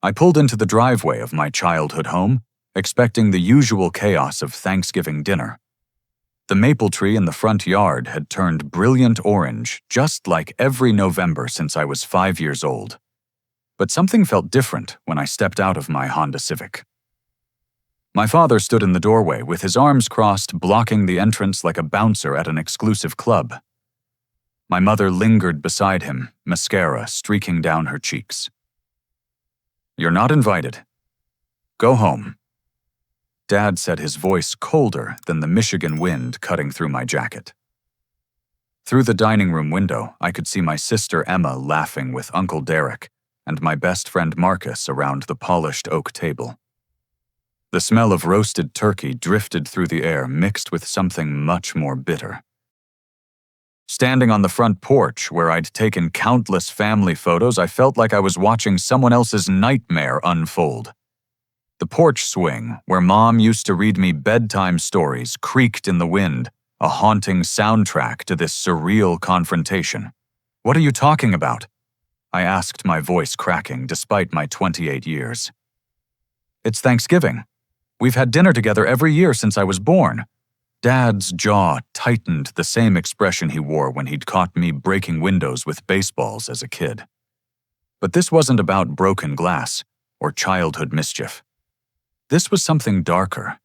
I pulled into the driveway of my childhood home, expecting the usual chaos of Thanksgiving dinner. The maple tree in the front yard had turned brilliant orange, just like every November since I was 5 years old. But something felt different when I stepped out of my Honda Civic. My father stood in the doorway with his arms crossed, blocking the entrance like a bouncer at an exclusive club. My mother lingered beside him, mascara streaking down her cheeks. "You're not invited. Go home." Dad said, his voice colder than the Michigan wind cutting through my jacket. Through the dining room window, I could see my sister Emma laughing with Uncle Derek and my best friend Marcus around the polished oak table. The smell of roasted turkey drifted through the air, mixed with something much more bitter. Standing on the front porch, where I'd taken countless family photos, I felt like I was watching someone else's nightmare unfold. The porch swing, where Mom used to read me bedtime stories, creaked in the wind, a haunting soundtrack to this surreal confrontation. "What are you talking about?" I asked, my voice cracking despite my 28 years. "It's Thanksgiving. We've had dinner together every year since I was born." Dad's jaw tightened, the same expression he wore when he'd caught me breaking windows with baseballs as a kid. But this wasn't about broken glass or childhood mischief. This was something darker,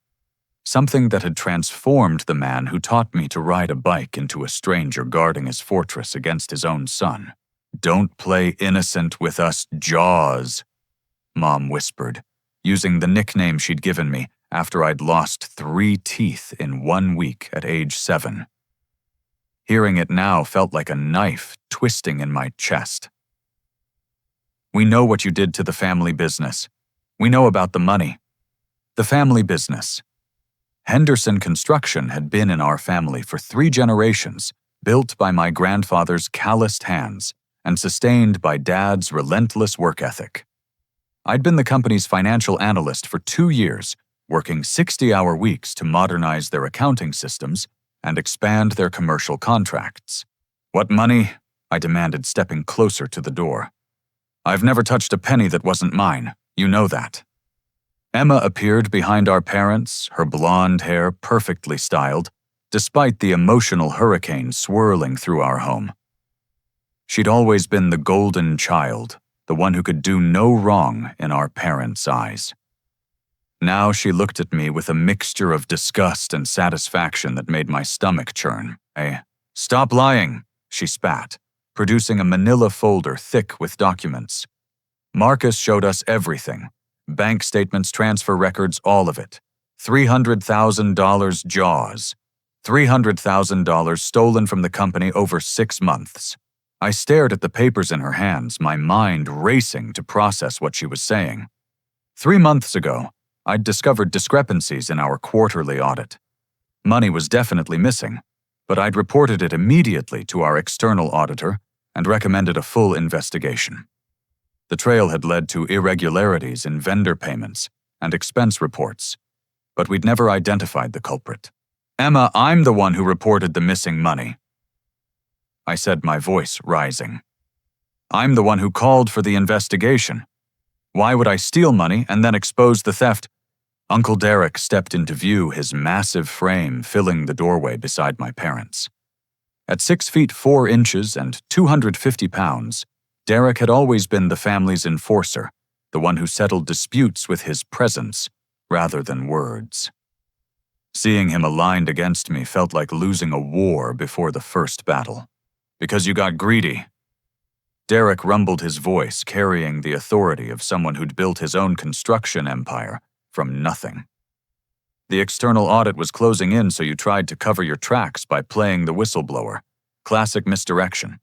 something that had transformed the man who taught me to ride a bike into a stranger guarding his fortress against his own son. "Don't play innocent with us, Jaws," Mom whispered, using the nickname she'd given me after I'd lost 3 teeth in 1 week at age 7. Hearing it now felt like a knife twisting in my chest. "We know what you did to the family business. We know about the money. The family business. Henderson Construction had been in our family for 3 generations, built by my grandfather's calloused hands and sustained by Dad's relentless work ethic. I'd been the company's financial analyst for 2 years, working 60-hour weeks to modernize their accounting systems and expand their commercial contracts. What money?" I demanded, stepping closer to the door. "I've never touched a penny that wasn't mine. You know that." Emma appeared behind our parents, her blonde hair perfectly styled, despite the emotional hurricane swirling through our home. She'd always been the golden child, the one who could do no wrong in our parents' eyes. Now she looked at me with a mixture of disgust and satisfaction that made my stomach churn. "Stop lying," she spat, producing a manila folder thick with documents. "Marcus showed us everything. Bank statements, transfer records, all of it. $300,000 Jaws. $300,000 stolen from the company over 6 months. I stared at the papers in her hands, my mind racing to process what she was saying. 3 months ago, I'd discovered discrepancies in our quarterly audit. Money was definitely missing, but I'd reported it immediately to our external auditor and recommended a full investigation. The trail had led to irregularities in vendor payments and expense reports, but we'd never identified the culprit. "Emma, I'm the one who reported the missing money," I said, my voice rising. "I'm the one who called for the investigation. Why would I steal money and then expose the theft?" Uncle Derek stepped into view, his massive frame filling the doorway beside my parents. At 6 feet 4 inches and 250 pounds, Derek had always been the family's enforcer, the one who settled disputes with his presence rather than words. Seeing him aligned against me felt like losing a war before the first battle. "Because you got greedy." Derek rumbled his voice, carrying the authority of someone who'd built his own construction empire from nothing. "The external audit was closing in, so you tried to cover your tracks by playing the whistleblower. Classic misdirection."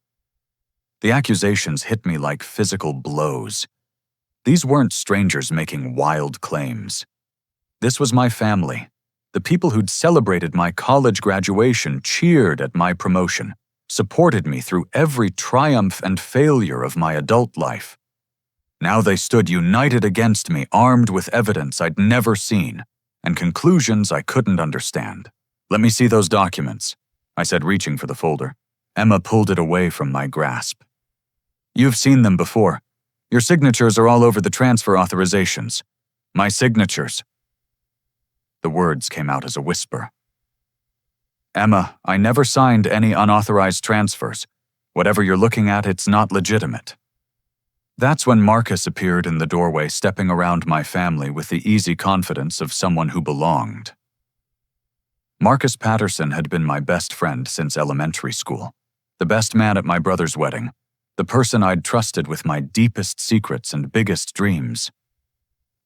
The accusations hit me like physical blows. These weren't strangers making wild claims. This was my family. The people who'd celebrated my college graduation, cheered at my promotion, supported me through every triumph and failure of my adult life. Now they stood united against me, armed with evidence I'd never seen and conclusions I couldn't understand. "Let me see those documents," I said, reaching for the folder. Emma pulled it away from my grasp. "You've seen them before. Your signatures are all over the transfer authorizations. My signatures." The words came out as a whisper. "Emma, I never signed any unauthorized transfers. Whatever you're looking at, it's not legitimate." That's when Marcus appeared in the doorway, stepping around my family with the easy confidence of someone who belonged. Marcus Patterson had been my best friend since elementary school, the best man at my brother's wedding, the person I'd trusted with my deepest secrets and biggest dreams.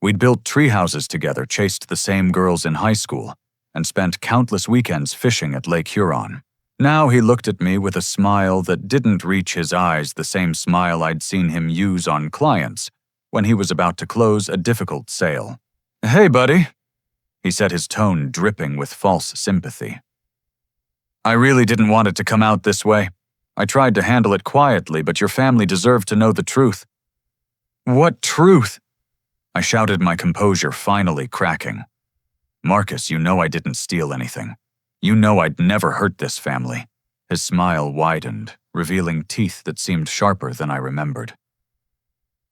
We'd built tree houses together, chased the same girls in high school, and spent countless weekends fishing at Lake Huron. Now he looked at me with a smile that didn't reach his eyes, the same smile I'd seen him use on clients when he was about to close a difficult sale. "Hey, buddy," he said, his tone dripping with false sympathy. "I really didn't want it to come out this way. I tried to handle it quietly, but your family deserved to know the truth." "What truth?" I shouted, my composure finally cracking. "Marcus, you know I didn't steal anything. You know I'd never hurt this family." His smile widened, revealing teeth that seemed sharper than I remembered.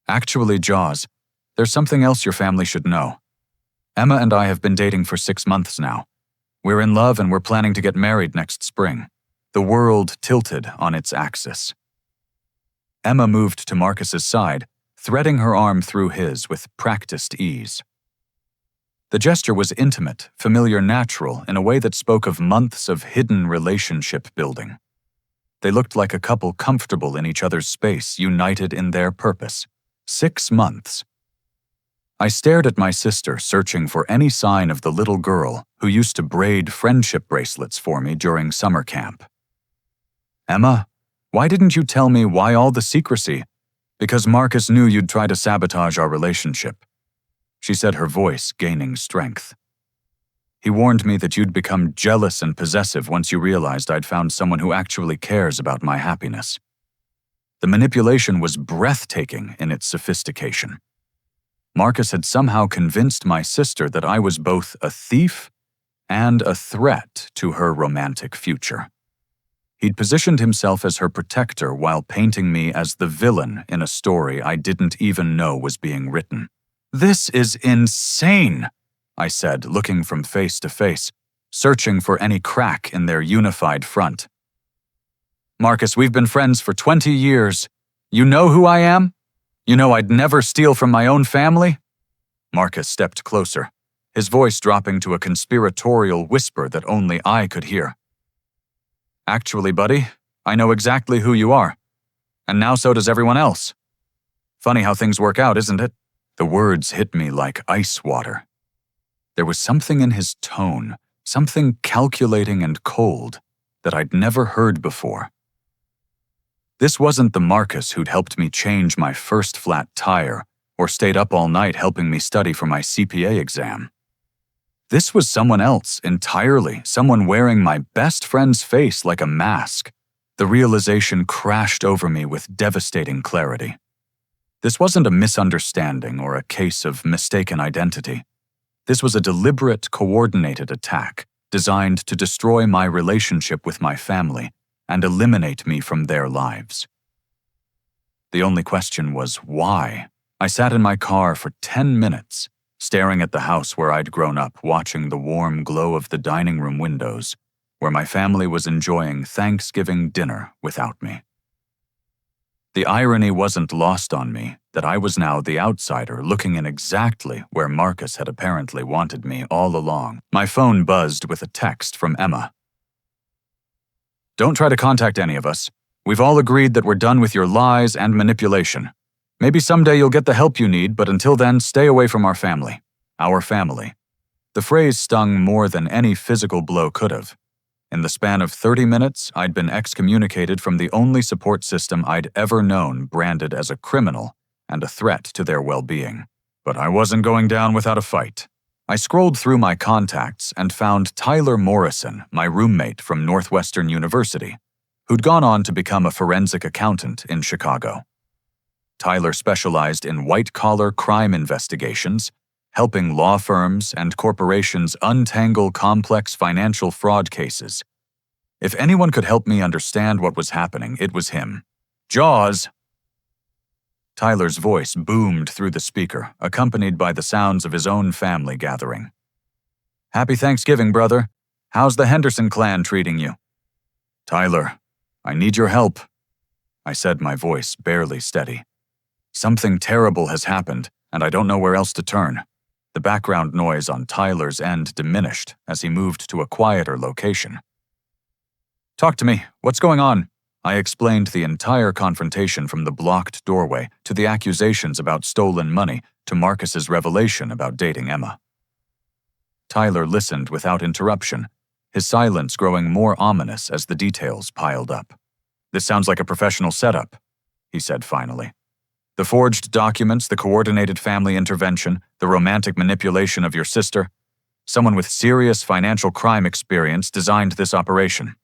"Actually, Jaws, there's something else your family should know. Emma and I have been dating for 6 months now. We're in love and we're planning to get married next spring." The world tilted on its axis. Emma moved to Marcus's side, threading her arm through his with practiced ease. The gesture was intimate, familiar, natural, in a way that spoke of months of hidden relationship building. They looked like a couple comfortable in each other's space, united in their purpose. 6 months. I stared at my sister, searching for any sign of the little girl who used to braid friendship bracelets for me during summer camp. "Emma, why didn't you tell me? Why all the secrecy?" "Because Marcus knew you'd try to sabotage our relationship," she said, her voice gaining strength. "He warned me that you'd become jealous and possessive once you realized I'd found someone who actually cares about my happiness." The manipulation was breathtaking in its sophistication. Marcus had somehow convinced my sister that I was both a thief and a threat to her romantic future. He'd positioned himself as her protector while painting me as the villain in a story I didn't even know was being written. "This is insane," I said, looking from face to face, searching for any crack in their unified front. "Marcus, we've been friends for 20 years. You know who I am? You know I'd never steal from my own family?" Marcus stepped closer, his voice dropping to a conspiratorial whisper that only I could hear. "Actually, buddy, I know exactly who you are. And now so does everyone else. Funny how things work out, isn't it?" The words hit me like ice water. There was something in his tone, something calculating and cold, that I'd never heard before. This wasn't the Marcus who'd helped me change my first flat tire or stayed up all night helping me study for my CPA exam. This was someone else entirely, someone wearing my best friend's face like a mask. The realization crashed over me with devastating clarity. This wasn't a misunderstanding or a case of mistaken identity. This was a deliberate, coordinated attack designed to destroy my relationship with my family and eliminate me from their lives. The only question was why. I sat in my car for 10 minutes, staring at the house where I'd grown up, watching the warm glow of the dining room windows, where my family was enjoying Thanksgiving dinner without me. The irony wasn't lost on me that I was now the outsider looking in exactly where Marcus had apparently wanted me all along. My phone buzzed with a text from Emma. "Don't try to contact any of us. We've all agreed that we're done with your lies and manipulation. Maybe someday you'll get the help you need, but until then, stay away from our family." Our family. The phrase stung more than any physical blow could have. In the span of 30 minutes, I'd been excommunicated from the only support system I'd ever known, branded as a criminal and a threat to their well-being. But I wasn't going down without a fight. I scrolled through my contacts and found Tyler Morrison, my roommate from Northwestern University, who'd gone on to become a forensic accountant in Chicago. Tyler specialized in white-collar crime investigations, helping law firms and corporations untangle complex financial fraud cases. If anyone could help me understand what was happening, it was him. "Jaws!" Tyler's voice boomed through the speaker, accompanied by the sounds of his own family gathering. "Happy Thanksgiving, brother. How's the Henderson clan treating you?" "Tyler, I need your help," I said, my voice barely steady. "Something terrible has happened, and I don't know where else to turn." The background noise on Tyler's end diminished as he moved to a quieter location. "Talk to me. What's going on?" I explained the entire confrontation from the blocked doorway to the accusations about stolen money to Marcus's revelation about dating Emma. Tyler listened without interruption, his silence growing more ominous as the details piled up. "This sounds like a professional setup," he said finally. "The forged documents, the coordinated family intervention, the romantic manipulation of your sister. Someone with serious financial crime experience designed this operation."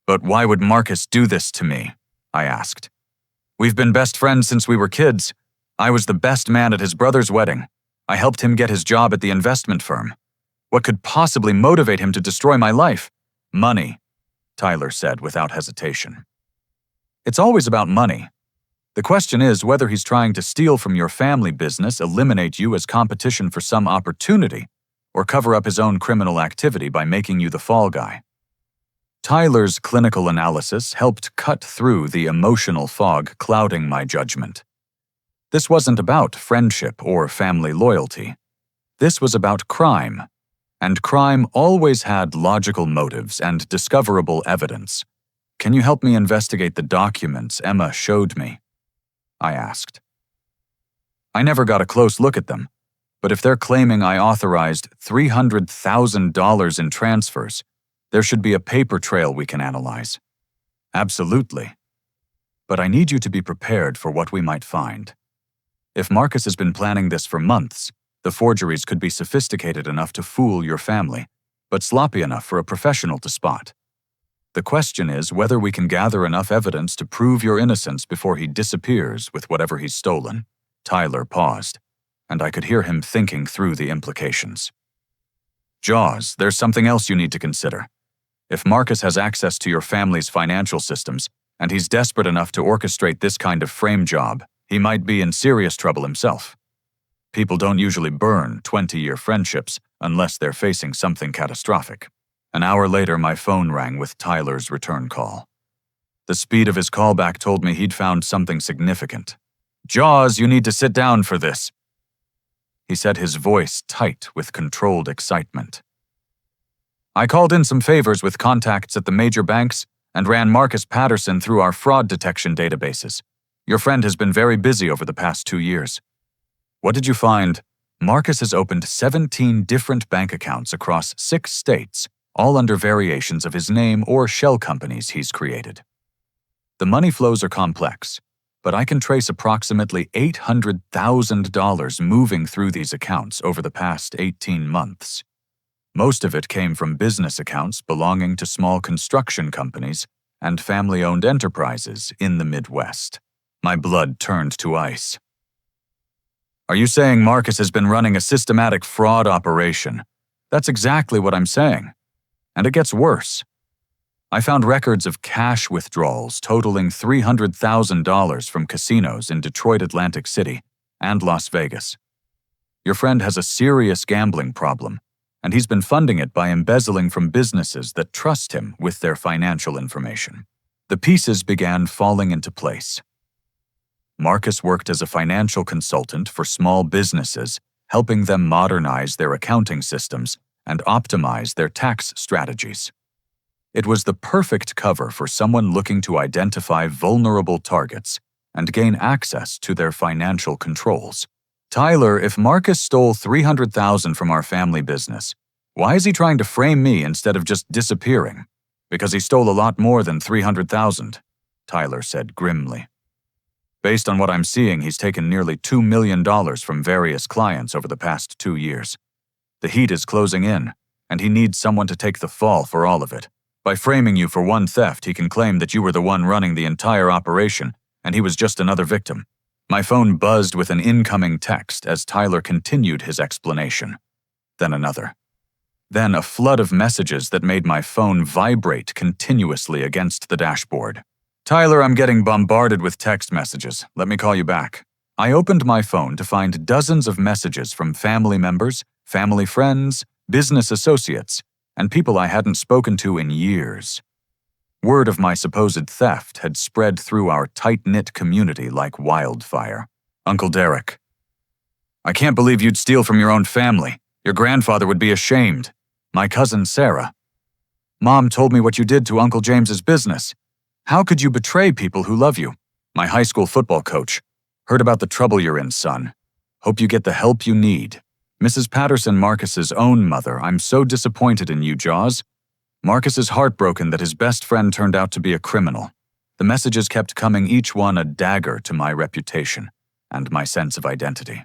"But why would Marcus do this to me?" I asked. "We've been best friends since we were kids. I was the best man at his brother's wedding. I helped him get his job at the investment firm. What could possibly motivate him to destroy my life?" "Money," Tyler said without hesitation. "It's always about money. The question is whether he's trying to steal from your family business, eliminate you as competition for some opportunity, or cover up his own criminal activity by making you the fall guy." Tyler's clinical analysis helped cut through the emotional fog clouding my judgment. This wasn't about friendship or family loyalty. This was about crime, and crime always had logical motives and discoverable evidence. "Can you help me investigate the documents Emma showed me?" I asked. "I never got a close look at them, but if they're claiming I authorized $300,000 in transfers, there should be a paper trail we can analyze." "Absolutely. But I need you to be prepared for what we might find. If Marcus has been planning this for months, the forgeries could be sophisticated enough to fool your family, but sloppy enough for a professional to spot. The question is whether we can gather enough evidence to prove your innocence before he disappears with whatever he's stolen." Tyler paused, and I could hear him thinking through the implications. "Jaws, there's something else you need to consider. If Marcus has access to your family's financial systems, and he's desperate enough to orchestrate this kind of frame job, he might be in serious trouble himself. People don't usually burn 20-year friendships unless they're facing something catastrophic." An hour later, my phone rang with Tyler's return call. The speed of his callback told me he'd found something significant. "Jaws, you need to sit down for this," he said, his voice tight with controlled excitement. "I called in some favors with contacts at the major banks and ran Marcus Patterson through our fraud detection databases. Your friend has been very busy over the past 2 years. What did you find? Marcus has opened 17 different bank accounts across 6 states, all under variations of his name or shell companies he's created. The money flows are complex, but I can trace approximately $800,000 moving through these accounts over the past 18 months. Most of it came from business accounts belonging to small construction companies and family-owned enterprises in the Midwest." My blood turned to ice. "Are you saying Marcus has been running a systematic fraud operation?" "That's exactly what I'm saying. And it gets worse. I found records of cash withdrawals totaling $300,000 from casinos in Detroit, Atlantic City, and Las Vegas. Your friend has a serious gambling problem, and he's been funding it by embezzling from businesses that trust him with their financial information." The pieces began falling into place. Marcus worked as a financial consultant for small businesses, helping them modernize their accounting systems and optimize their tax strategies. It was the perfect cover for someone looking to identify vulnerable targets and gain access to their financial controls. "Tyler, if Marcus stole $300,000 from our family business, why is he trying to frame me instead of just disappearing?" "Because he stole a lot more than $300,000, Tyler said grimly. "Based on what I'm seeing, he's taken nearly $2 million from various clients over the past 2 years. The heat is closing in, and he needs someone to take the fall for all of it. By framing you for one theft, he can claim that you were the one running the entire operation, and he was just another victim." My phone buzzed with an incoming text as Tyler continued his explanation. Then another. Then a flood of messages that made my phone vibrate continuously against the dashboard. Tyler, I'm getting bombarded with text messages. Let me call you back. I opened my phone to find dozens of messages from family members, family friends, business associates, and people I hadn't spoken to in years. Word of my supposed theft had spread through our tight-knit community like wildfire. Uncle Derek. I can't believe you'd steal from your own family. Your grandfather would be ashamed. My cousin Sarah. Mom told me what you did to Uncle James's business. How could you betray people who love you? My high school football coach. Heard about the trouble you're in, son. Hope you get the help you need. Mrs. Patterson, Marcus's own mother, I'm so disappointed in you, Jaws. Marcus is heartbroken that his best friend turned out to be a criminal. The messages kept coming, each one a dagger to my reputation and my sense of identity.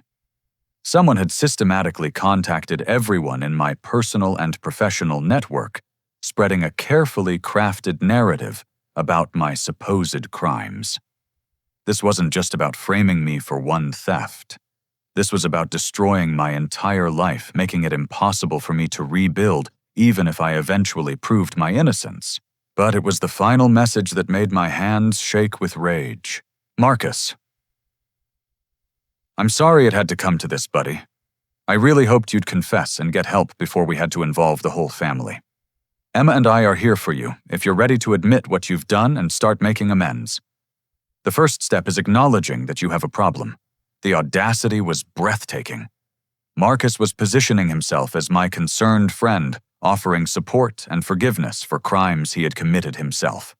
Someone had systematically contacted everyone in my personal and professional network, spreading a carefully crafted narrative about my supposed crimes. This wasn't just about framing me for one theft. This was about destroying my entire life, making it impossible for me to rebuild, even if I eventually proved my innocence. But it was the final message that made my hands shake with rage. Marcus. I'm sorry it had to come to this, buddy. I really hoped you'd confess and get help before we had to involve the whole family. Emma and I are here for you if you're ready to admit what you've done and start making amends. The first step is acknowledging that you have a problem. The audacity was breathtaking. Marcus was positioning himself as my concerned friend, offering support and forgiveness for crimes he had committed himself.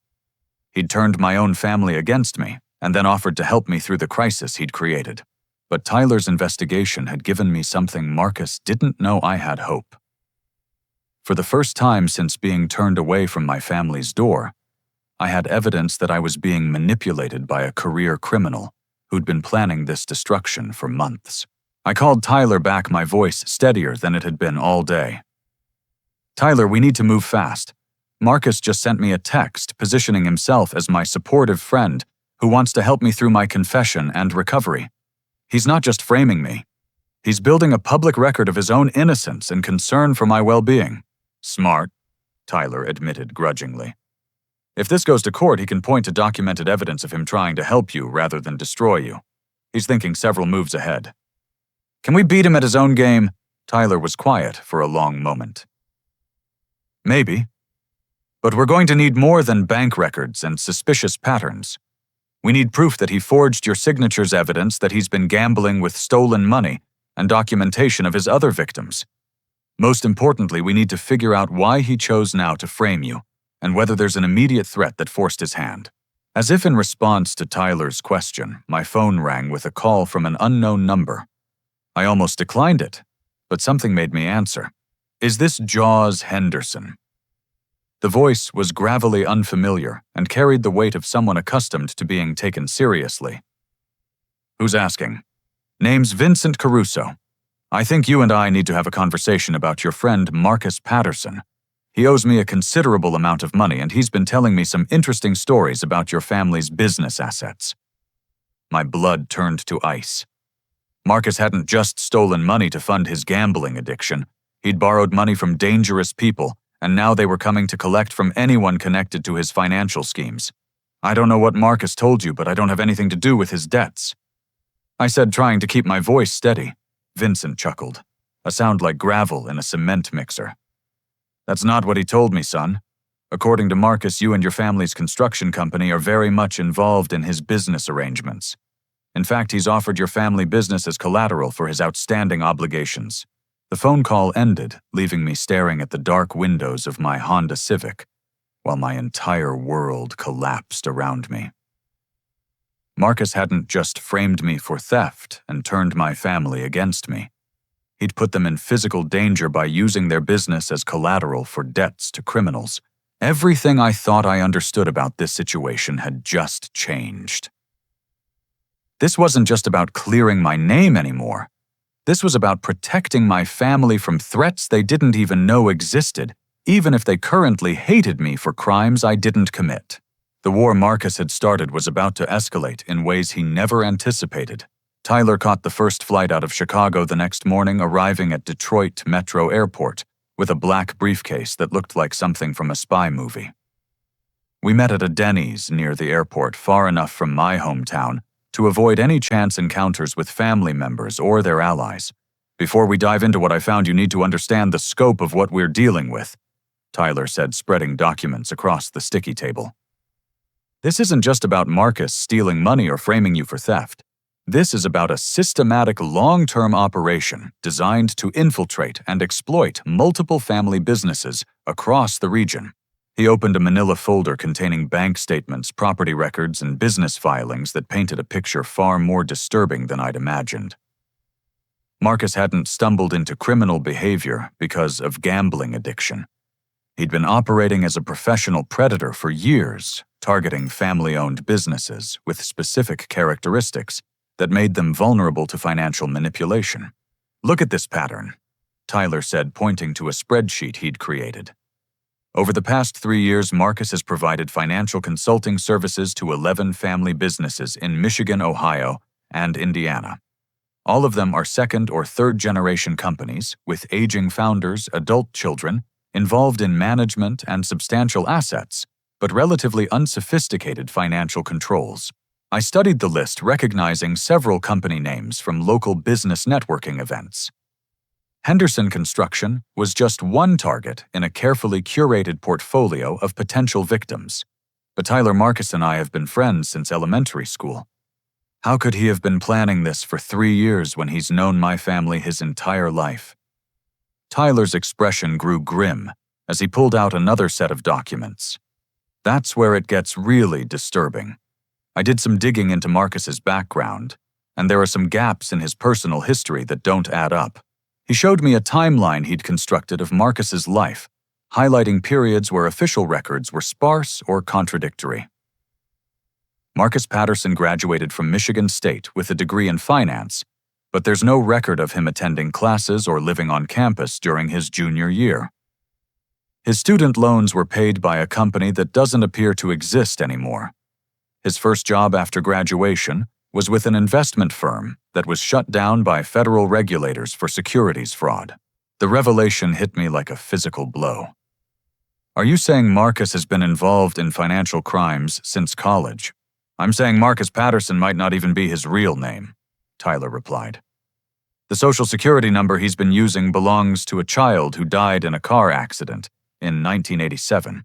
He'd turned my own family against me and then offered to help me through the crisis he'd created. But Tyler's investigation had given me something Marcus didn't know I had: hope. For the first time since being turned away from my family's door, I had evidence that I was being manipulated by a career criminal who'd been planning this destruction for months. I called Tyler back, my voice steadier than it had been all day. Tyler, we need to move fast. Marcus just sent me a text positioning himself as my supportive friend who wants to help me through my confession and recovery. He's not just framing me. He's building a public record of his own innocence and concern for my well-being. Smart, Tyler admitted grudgingly. If this goes to court, he can point to documented evidence of him trying to help you rather than destroy you. He's thinking several moves ahead. Can we beat him at his own game? Tyler was quiet for a long moment. Maybe. But we're going to need more than bank records and suspicious patterns. We need proof that he forged your signatures, evidence that he's been gambling with stolen money, and documentation of his other victims. Most importantly, we need to figure out why he chose now to frame you, and whether there's an immediate threat that forced his hand. As if in response to Tyler's question, my phone rang with a call from an unknown number. I almost declined it, but something made me answer. Is this Jaws Henderson? The voice was gravelly unfamiliar and carried the weight of someone accustomed to being taken seriously. Who's asking? Name's Vincent Caruso. I think you and I need to have a conversation about your friend Marcus Patterson. He owes me a considerable amount of money, and he's been telling me some interesting stories about your family's business assets. My blood turned to ice. Marcus hadn't just stolen money to fund his gambling addiction. He'd borrowed money from dangerous people, and now they were coming to collect from anyone connected to his financial schemes. I don't know what Marcus told you, but I don't have anything to do with his debts. I said, trying to keep my voice steady. Vincent chuckled, a sound like gravel in a cement mixer. That's not what he told me, son. According to Marcus, you and your family's construction company are very much involved in his business arrangements. In fact, he's offered your family business as collateral for his outstanding obligations. The phone call ended, leaving me staring at the dark windows of my Honda Civic, while my entire world collapsed around me. Marcus hadn't just framed me for theft and turned my family against me. He'd put them in physical danger by using their business as collateral for debts to criminals. Everything I thought I understood about this situation had just changed. This wasn't just about clearing my name anymore. This was about protecting my family from threats they didn't even know existed, even if they currently hated me for crimes I didn't commit. The war Marcus had started was about to escalate in ways he never anticipated. Tyler caught the first flight out of Chicago the next morning, arriving at Detroit Metro Airport with a black briefcase that looked like something from a spy movie. We met at a Denny's near the airport, far enough from my hometown to avoid any chance encounters with family members or their allies. Before we dive into what I found, you need to understand the scope of what we're dealing with, Tyler said, spreading documents across the sticky table. This isn't just about Marcus stealing money or framing you for theft. This is about a systematic long-term operation designed to infiltrate and exploit multiple family businesses across the region. He opened a manila folder containing bank statements, property records, and business filings that painted a picture far more disturbing than I'd imagined. Marcus hadn't stumbled into criminal behavior because of gambling addiction. He'd been operating as a professional predator for years, targeting family-owned businesses with specific characteristics that made them vulnerable to financial manipulation. Look at this pattern, Tyler said, pointing to a spreadsheet he'd created. Over the past 3 years, Marcus has provided financial consulting services to 11 family businesses in Michigan, Ohio, and Indiana. All of them are second- or third-generation companies with aging founders, adult children, involved in management and substantial assets, but relatively unsophisticated financial controls. I studied the list, recognizing several company names from local business networking events. Henderson Construction was just one target in a carefully curated portfolio of potential victims. But Tyler, Marcus and I have been friends since elementary school. How could he have been planning this for 3 years when he's known my family his entire life? Tyler's expression grew grim as he pulled out another set of documents. That's where it gets really disturbing. I did some digging into Marcus's background, and there are some gaps in his personal history that don't add up. He showed me a timeline he'd constructed of Marcus's life, highlighting periods where official records were sparse or contradictory. Marcus Patterson graduated from Michigan State with a degree in finance, but there's no record of him attending classes or living on campus during his junior year. His student loans were paid by a company that doesn't appear to exist anymore. His first job after graduation was with an investment firm that was shut down by federal regulators for securities fraud. The revelation hit me like a physical blow. Are you saying Marcus has been involved in financial crimes since college? I'm saying Marcus Patterson might not even be his real name, Tyler replied. The social security number he's been using belongs to a child who died in a car accident in 1987.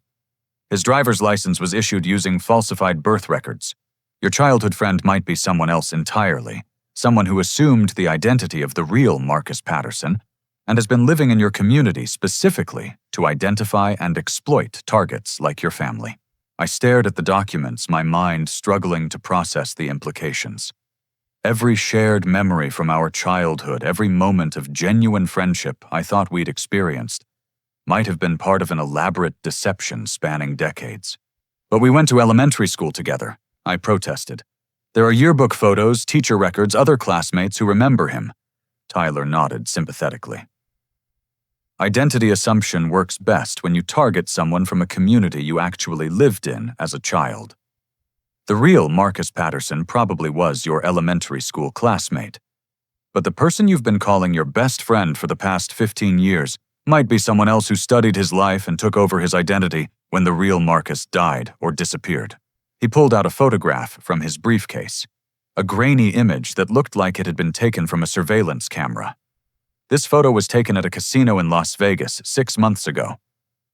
His driver's license was issued using falsified birth records. Your childhood friend might be someone else entirely, someone who assumed the identity of the real Marcus Patterson and has been living in your community specifically to identify and exploit targets like your family. I stared at the documents, my mind struggling to process the implications. Every shared memory from our childhood, every moment of genuine friendship I thought we'd experienced, might have been part of an elaborate deception spanning decades. But we went to elementary school together, I protested. There are yearbook photos, teacher records, other classmates who remember him. Tyler nodded sympathetically. Identity assumption works best when you target someone from a community you actually lived in as a child. The real Marcus Patterson probably was your elementary school classmate. But the person you've been calling your best friend for the past 15 years might be someone else who studied his life and took over his identity when the real Marcus died or disappeared. He pulled out a photograph from his briefcase, a grainy image that looked like it had been taken from a surveillance camera. This photo was taken at a casino in Las Vegas 6 months ago.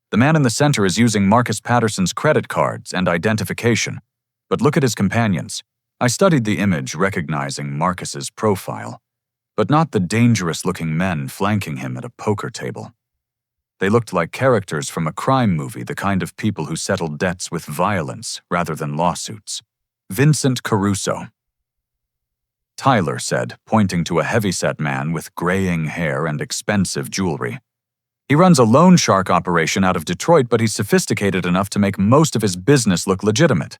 The man in the center is using Marcus Patterson's credit cards and identification, but look at his companions. I studied the image, recognizing Marcus's profile, but not the dangerous-looking men flanking him at a poker table. They looked like characters from a crime movie, the kind of people who settled debts with violence rather than lawsuits. Vincent Caruso, Tyler said, pointing to a heavyset man with graying hair and expensive jewelry. He runs a loan shark operation out of Detroit, but he's sophisticated enough to make most of his business look legitimate.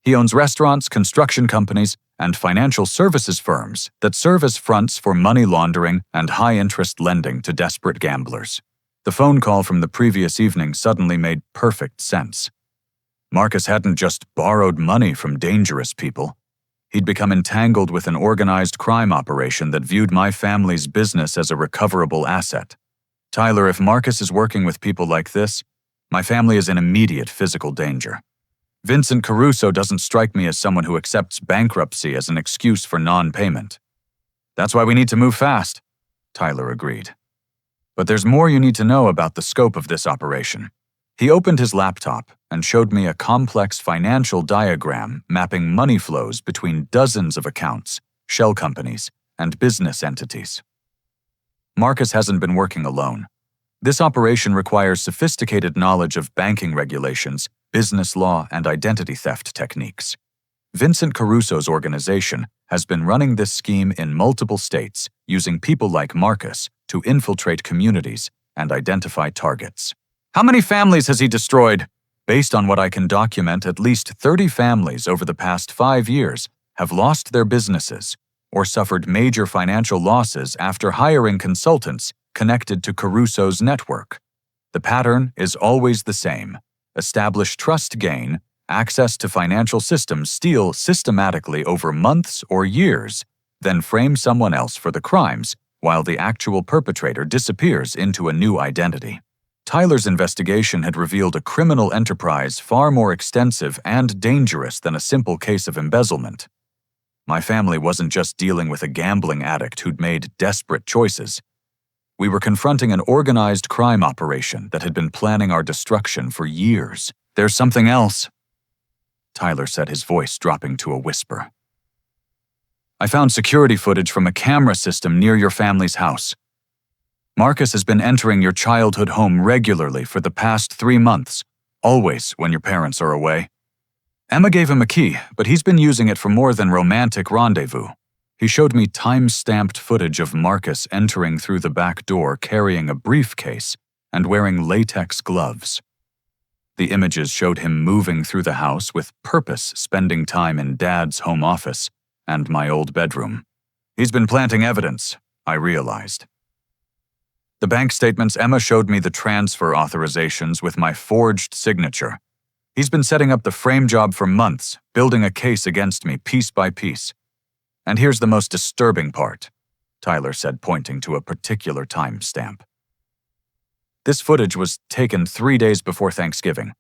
He owns restaurants, construction companies, and financial services firms that serve as fronts for money laundering and high-interest lending to desperate gamblers. The phone call from the previous evening suddenly made perfect sense. Marcus hadn't just borrowed money from dangerous people. He'd become entangled with an organized crime operation that viewed my family's business as a recoverable asset. Tyler, if Marcus is working with people like this, my family is in immediate physical danger. Vincent Caruso doesn't strike me as someone who accepts bankruptcy as an excuse for non-payment. That's why we need to move fast, Tyler agreed. But there's more you need to know about the scope of this operation. He opened his laptop and showed me a complex financial diagram mapping money flows between dozens of accounts, shell companies, and business entities. Marcus hasn't been working alone. This operation requires sophisticated knowledge of banking regulations, business law, and identity theft techniques. Vincent Caruso's organization has been running this scheme in multiple states, using people like Marcus to infiltrate communities and identify targets. How many families has he destroyed? Based on what I can document, at least 30 families over the past 5 years have lost their businesses or suffered major financial losses after hiring consultants connected to Caruso's network. The pattern is always the same. Establish trust gain, access to financial systems, steal systematically over months or years, then frame someone else for the crimes while the actual perpetrator disappears into a new identity. Tyler's investigation had revealed a criminal enterprise far more extensive and dangerous than a simple case of embezzlement. My family wasn't just dealing with a gambling addict who'd made desperate choices. We were confronting an organized crime operation that had been planning our destruction for years. There's something else, Tyler said, his voice dropping to a whisper. I found security footage from a camera system near your family's house. Marcus has been entering your childhood home regularly for the past 3 months, always when your parents are away. Emma gave him a key, but he's been using it for more than romantic rendezvous. He showed me time-stamped footage of Marcus entering through the back door carrying a briefcase and wearing latex gloves. The images showed him moving through the house with purpose, spending time in Dad's home office and my old bedroom. He's been planting evidence, I realized. The bank statements Emma showed me the transfer authorizations with my forged signature. He's been setting up the frame job for months, building a case against me piece by piece. And here's the most disturbing part, Tyler said, pointing to a particular timestamp. This footage was taken 3 days before Thanksgiving.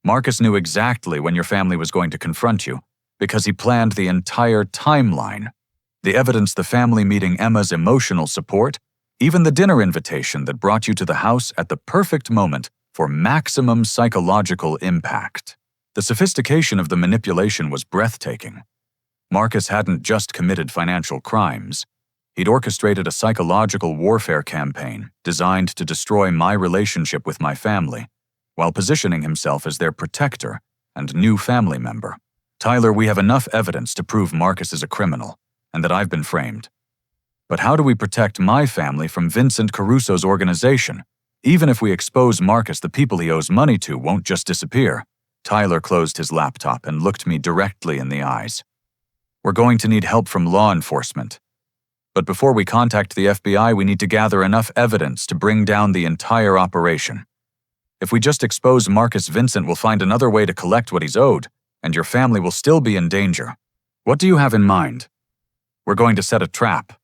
Marcus knew exactly when your family was going to confront you because he planned the entire timeline. The evidence, the family meeting Emma's emotional support, even the dinner invitation that brought you to the house at the perfect moment for maximum psychological impact. The sophistication of the manipulation was breathtaking. Marcus hadn't just committed financial crimes. He'd orchestrated a psychological warfare campaign designed to destroy my relationship with my family, while positioning himself as their protector and new family member. Tyler, we have enough evidence to prove Marcus is a criminal and that I've been framed. But how do we protect my family from Vincent Caruso's organization? Even if we expose Marcus, the people he owes money to won't just disappear. Tyler closed his laptop and looked me directly in the eyes. We're going to need help from law enforcement. But before we contact the FBI, we need to gather enough evidence to bring down the entire operation. If we just expose Marcus, Vincent will find another way to collect what he's owed, and your family will still be in danger. What do you have in mind? We're going to set a trap,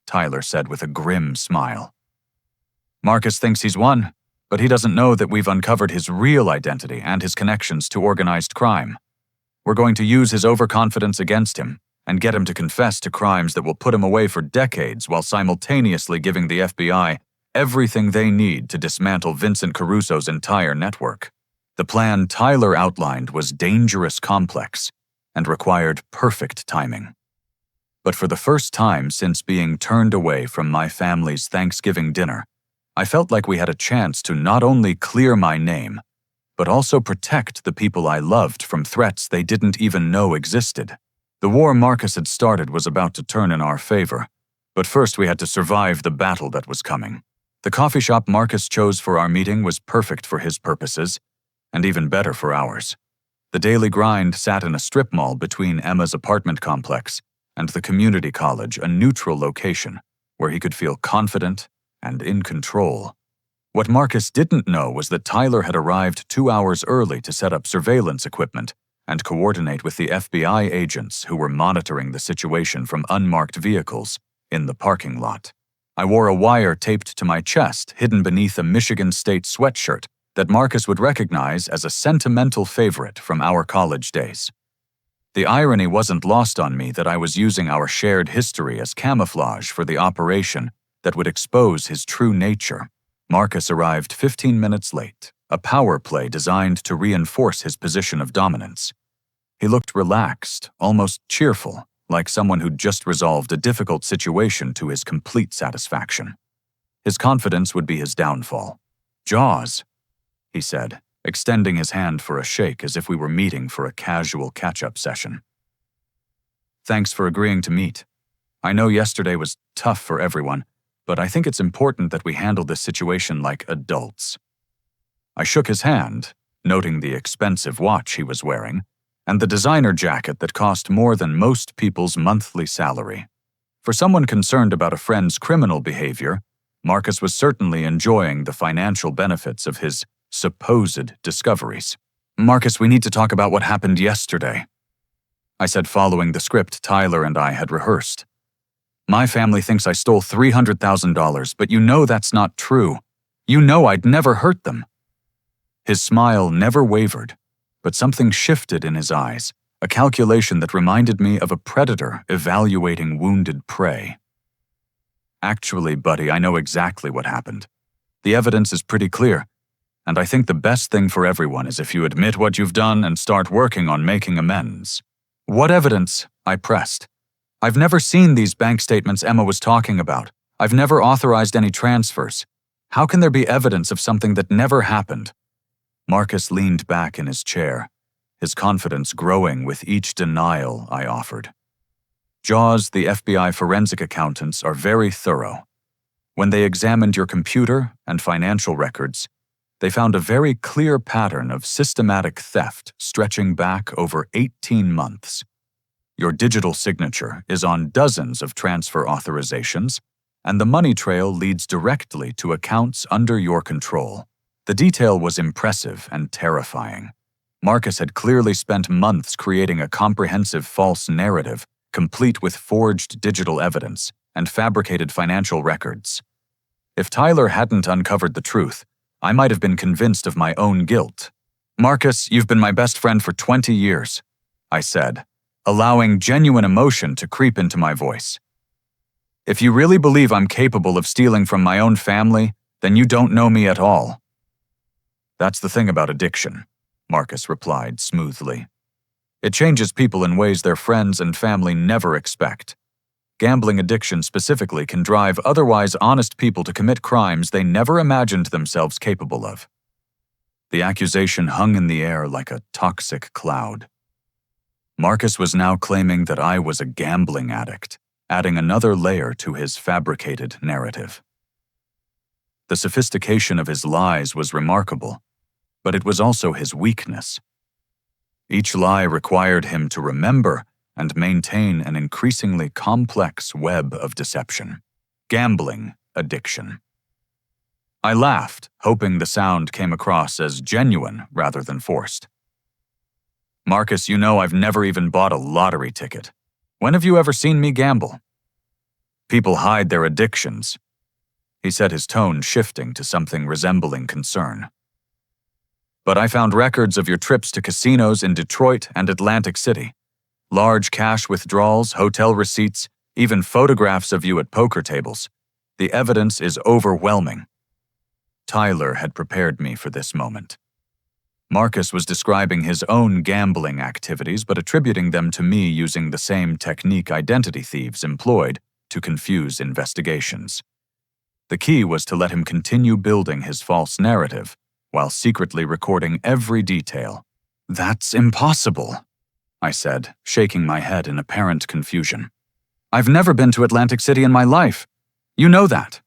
Tyler said with a grim smile. Marcus thinks he's won, but he doesn't know that we've uncovered his real identity and his connections to organized crime. We're going to use his overconfidence against him and get him to confess to crimes that will put him away for decades while simultaneously giving the FBI everything they need to dismantle Vincent Caruso's entire network. The plan Tyler outlined was dangerous, complex, and required perfect timing. But for the first time since being turned away from my family's Thanksgiving dinner, I felt like we had a chance to not only clear my name, but also protect the people I loved from threats they didn't even know existed. The war Marcus had started was about to turn in our favor, but first we had to survive the battle that was coming. The coffee shop Marcus chose for our meeting was perfect for his purposes, and even better for ours. The daily grind sat in a strip mall between Emma's apartment complex and the community college, a neutral location where he could feel confident and in control. What Marcus didn't know was that Tyler had arrived 2 hours early to set up surveillance equipment and coordinate with the FBI agents who were monitoring the situation from unmarked vehicles in the parking lot. I wore a wire taped to my chest, hidden beneath a Michigan State sweatshirt that Marcus would recognize as a sentimental favorite from our college days. The irony wasn't lost on me that I was using our shared history as camouflage for the operation that would expose his true nature. Marcus arrived 15 minutes late, a power play designed to reinforce his position of dominance. He looked relaxed, almost cheerful, like someone who'd just resolved a difficult situation to his complete satisfaction. His confidence would be his downfall. "Jaws," he said, extending his hand for a shake as if we were meeting for a casual catch-up session. "Thanks for agreeing to meet. I know yesterday was tough for everyone, but I think it's important that we handle this situation like adults." I shook his hand, noting the expensive watch he was wearing, and the designer jacket that cost more than most people's monthly salary. For someone concerned about a friend's criminal behavior, Marcus was certainly enjoying the financial benefits of his supposed discoveries. "Marcus, we need to talk about what happened yesterday," I said, following the script Tyler and I had rehearsed. "My family thinks I stole $300,000, but you know that's not true. You know I'd never hurt them." His smile never wavered, but something shifted in his eyes, a calculation that reminded me of a predator evaluating wounded prey. "Actually, buddy, I know exactly what happened. The evidence is pretty clear, and I think the best thing for everyone is if you admit what you've done and start working on making amends." "What evidence?" I pressed. "I've never seen these bank statements Emma was talking about. I've never authorized any transfers. How can there be evidence of something that never happened?" Marcus leaned back in his chair, his confidence growing with each denial I offered. Jaws, the FBI forensic accountants, are very thorough. When they examined your computer and financial records, they found a very clear pattern of systematic theft stretching back over 18 months. Your digital signature is on dozens of transfer authorizations, and the money trail leads directly to accounts under your control. The detail was impressive and terrifying. Marcus had clearly spent months creating a comprehensive false narrative, complete with forged digital evidence and fabricated financial records. If Tyler hadn't uncovered the truth, I might have been convinced of my own guilt. "Marcus, you've been my best friend for 20 years, I said, allowing genuine emotion to creep into my voice. "If you really believe I'm capable of stealing from my own family, then you don't know me at all." "That's the thing about addiction," Marcus replied smoothly. "It changes people in ways their friends and family never expect. Gambling addiction specifically can drive otherwise honest people to commit crimes they never imagined themselves capable of." The accusation hung in the air like a toxic cloud. Marcus was now claiming that I was a gambling addict, adding another layer to his fabricated narrative. The sophistication of his lies was remarkable, but it was also his weakness. Each lie required him to remember and maintain an increasingly complex web of deception. Gambling addiction. I laughed, hoping the sound came across as genuine rather than forced. "Marcus, you know I've never even bought a lottery ticket. When have you ever seen me gamble?" "People hide their addictions," he said, his tone shifting to something resembling concern. "But I found records of your trips to casinos in Detroit and Atlantic City. Large cash withdrawals, hotel receipts, even photographs of you at poker tables. The evidence is overwhelming." Tyler had prepared me for this moment. Marcus was describing his own gambling activities but attributing them to me using the same technique identity thieves employed to confuse investigations. The key was to let him continue building his false narrative while secretly recording every detail. "That's impossible," I said, shaking my head in apparent confusion. "I've never been to Atlantic City in my life. You know that.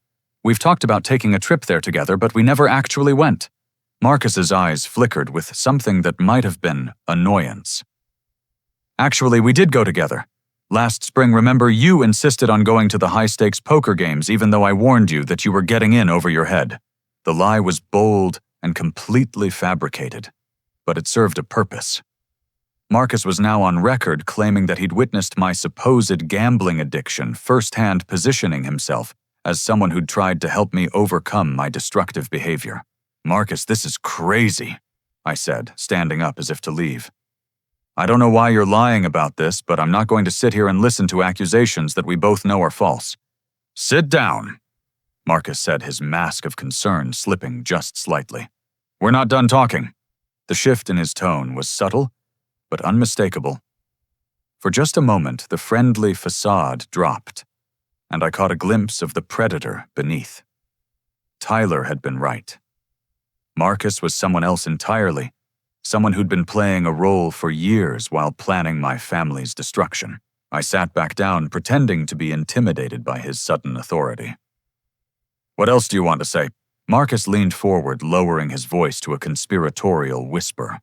We've talked about taking a trip there together, but we never actually went." Marcus's eyes flickered with something that might have been annoyance. "Actually, we did go together. Last spring, remember, you insisted on going to the high-stakes poker games even though I warned you that you were getting in over your head." The lie was bold and completely fabricated, but it served a purpose. Marcus was now on record claiming that he'd witnessed my supposed gambling addiction firsthand, positioning himself as someone who'd tried to help me overcome my destructive behavior. Marcus, this is crazy, I said, standing up as if to leave. I don't know why you're lying about this, but I'm not going to sit here and listen to accusations that we both know are false. Sit down, Marcus said, his mask of concern slipping just slightly. We're not done talking. The shift in his tone was subtle, but unmistakable. For just a moment, the friendly facade dropped, and I caught a glimpse of the predator beneath. Tyler had been right. Marcus was someone else entirely, someone who'd been playing a role for years while planning my family's destruction. I sat back down, pretending to be intimidated by his sudden authority. What else do you want to say? Marcus leaned forward, lowering his voice to a conspiratorial whisper.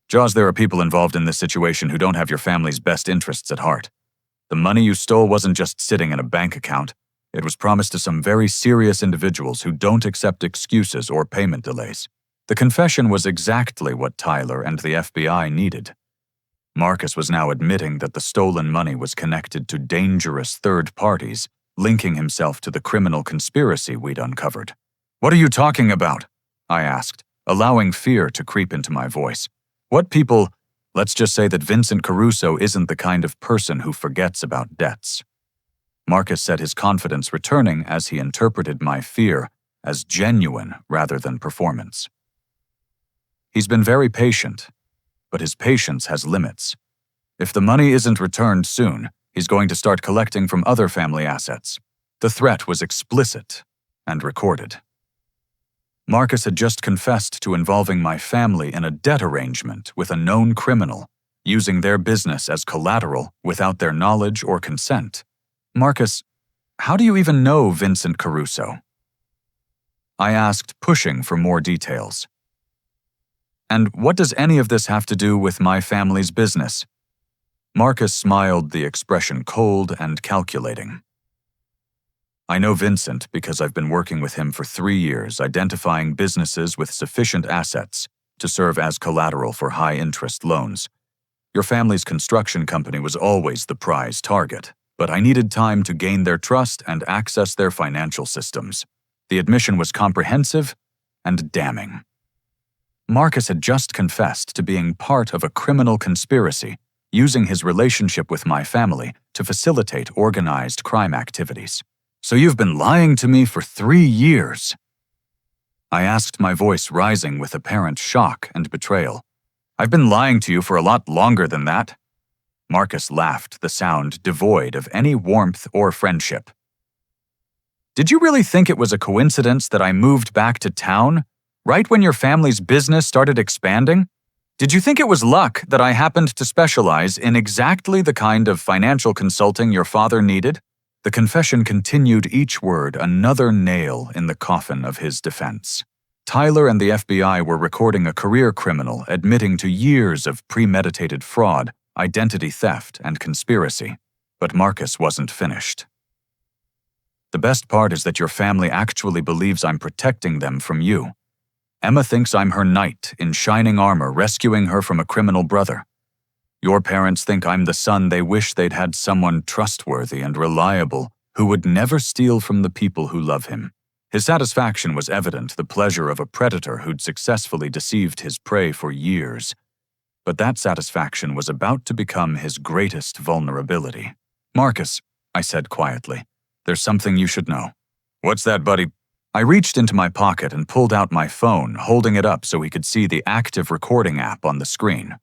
Jaws, there are people involved in this situation who don't have your family's best interests at heart. The money you stole wasn't just sitting in a bank account. It was promised to some very serious individuals who don't accept excuses or payment delays. The confession was exactly what Tyler and the FBI needed. Marcus was now admitting that the stolen money was connected to dangerous third parties, linking himself to the criminal conspiracy we'd uncovered. What are you talking about? I asked, allowing fear to creep into my voice. What people? Let's just say that Vincent Caruso isn't the kind of person who forgets about debts. Marcus said, his confidence returning as he interpreted my fear as genuine rather than performance. He's been very patient, but his patience has limits. If the money isn't returned soon, he's going to start collecting from other family assets. The threat was explicit and recorded. Marcus had just confessed to involving my family in a debt arrangement with a known criminal, using their business as collateral without their knowledge or consent. Marcus, how do you even know Vincent Caruso? I asked, pushing for more details. And what does any of this have to do with my family's business? Marcus smiled, the expression cold and calculating. I know Vincent because I've been working with him for 3 years, identifying businesses with sufficient assets to serve as collateral for high-interest loans. Your family's construction company was always the prize target, but I needed time to gain their trust and access their financial systems. The admission was comprehensive and damning. Marcus had just confessed to being part of a criminal conspiracy, using his relationship with my family to facilitate organized crime activities. So you've been lying to me for 3 years? I asked, my voice rising with apparent shock and betrayal. I've been lying to you for a lot longer than that. Marcus laughed, the sound devoid of any warmth or friendship. Did you really think it was a coincidence that I moved back to town, right when your family's business started expanding? Did you think it was luck that I happened to specialize in exactly the kind of financial consulting your father needed? The confession continued, each word another nail in the coffin of his defense. Tyler and the FBI were recording a career criminal admitting to years of premeditated fraud, identity theft, and conspiracy. But Marcus wasn't finished. The best part is that your family actually believes I'm protecting them from you. Emma thinks I'm her knight in shining armor, rescuing her from a criminal brother. Your parents think I'm the son they wish they'd had, someone trustworthy and reliable who would never steal from the people who love him. His satisfaction was evident, the pleasure of a predator who'd successfully deceived his prey for years. But that satisfaction was about to become his greatest vulnerability. Marcus, I said quietly, there's something you should know. What's that, buddy? I reached into my pocket and pulled out my phone, holding it up so he could see the active recording app on the screen.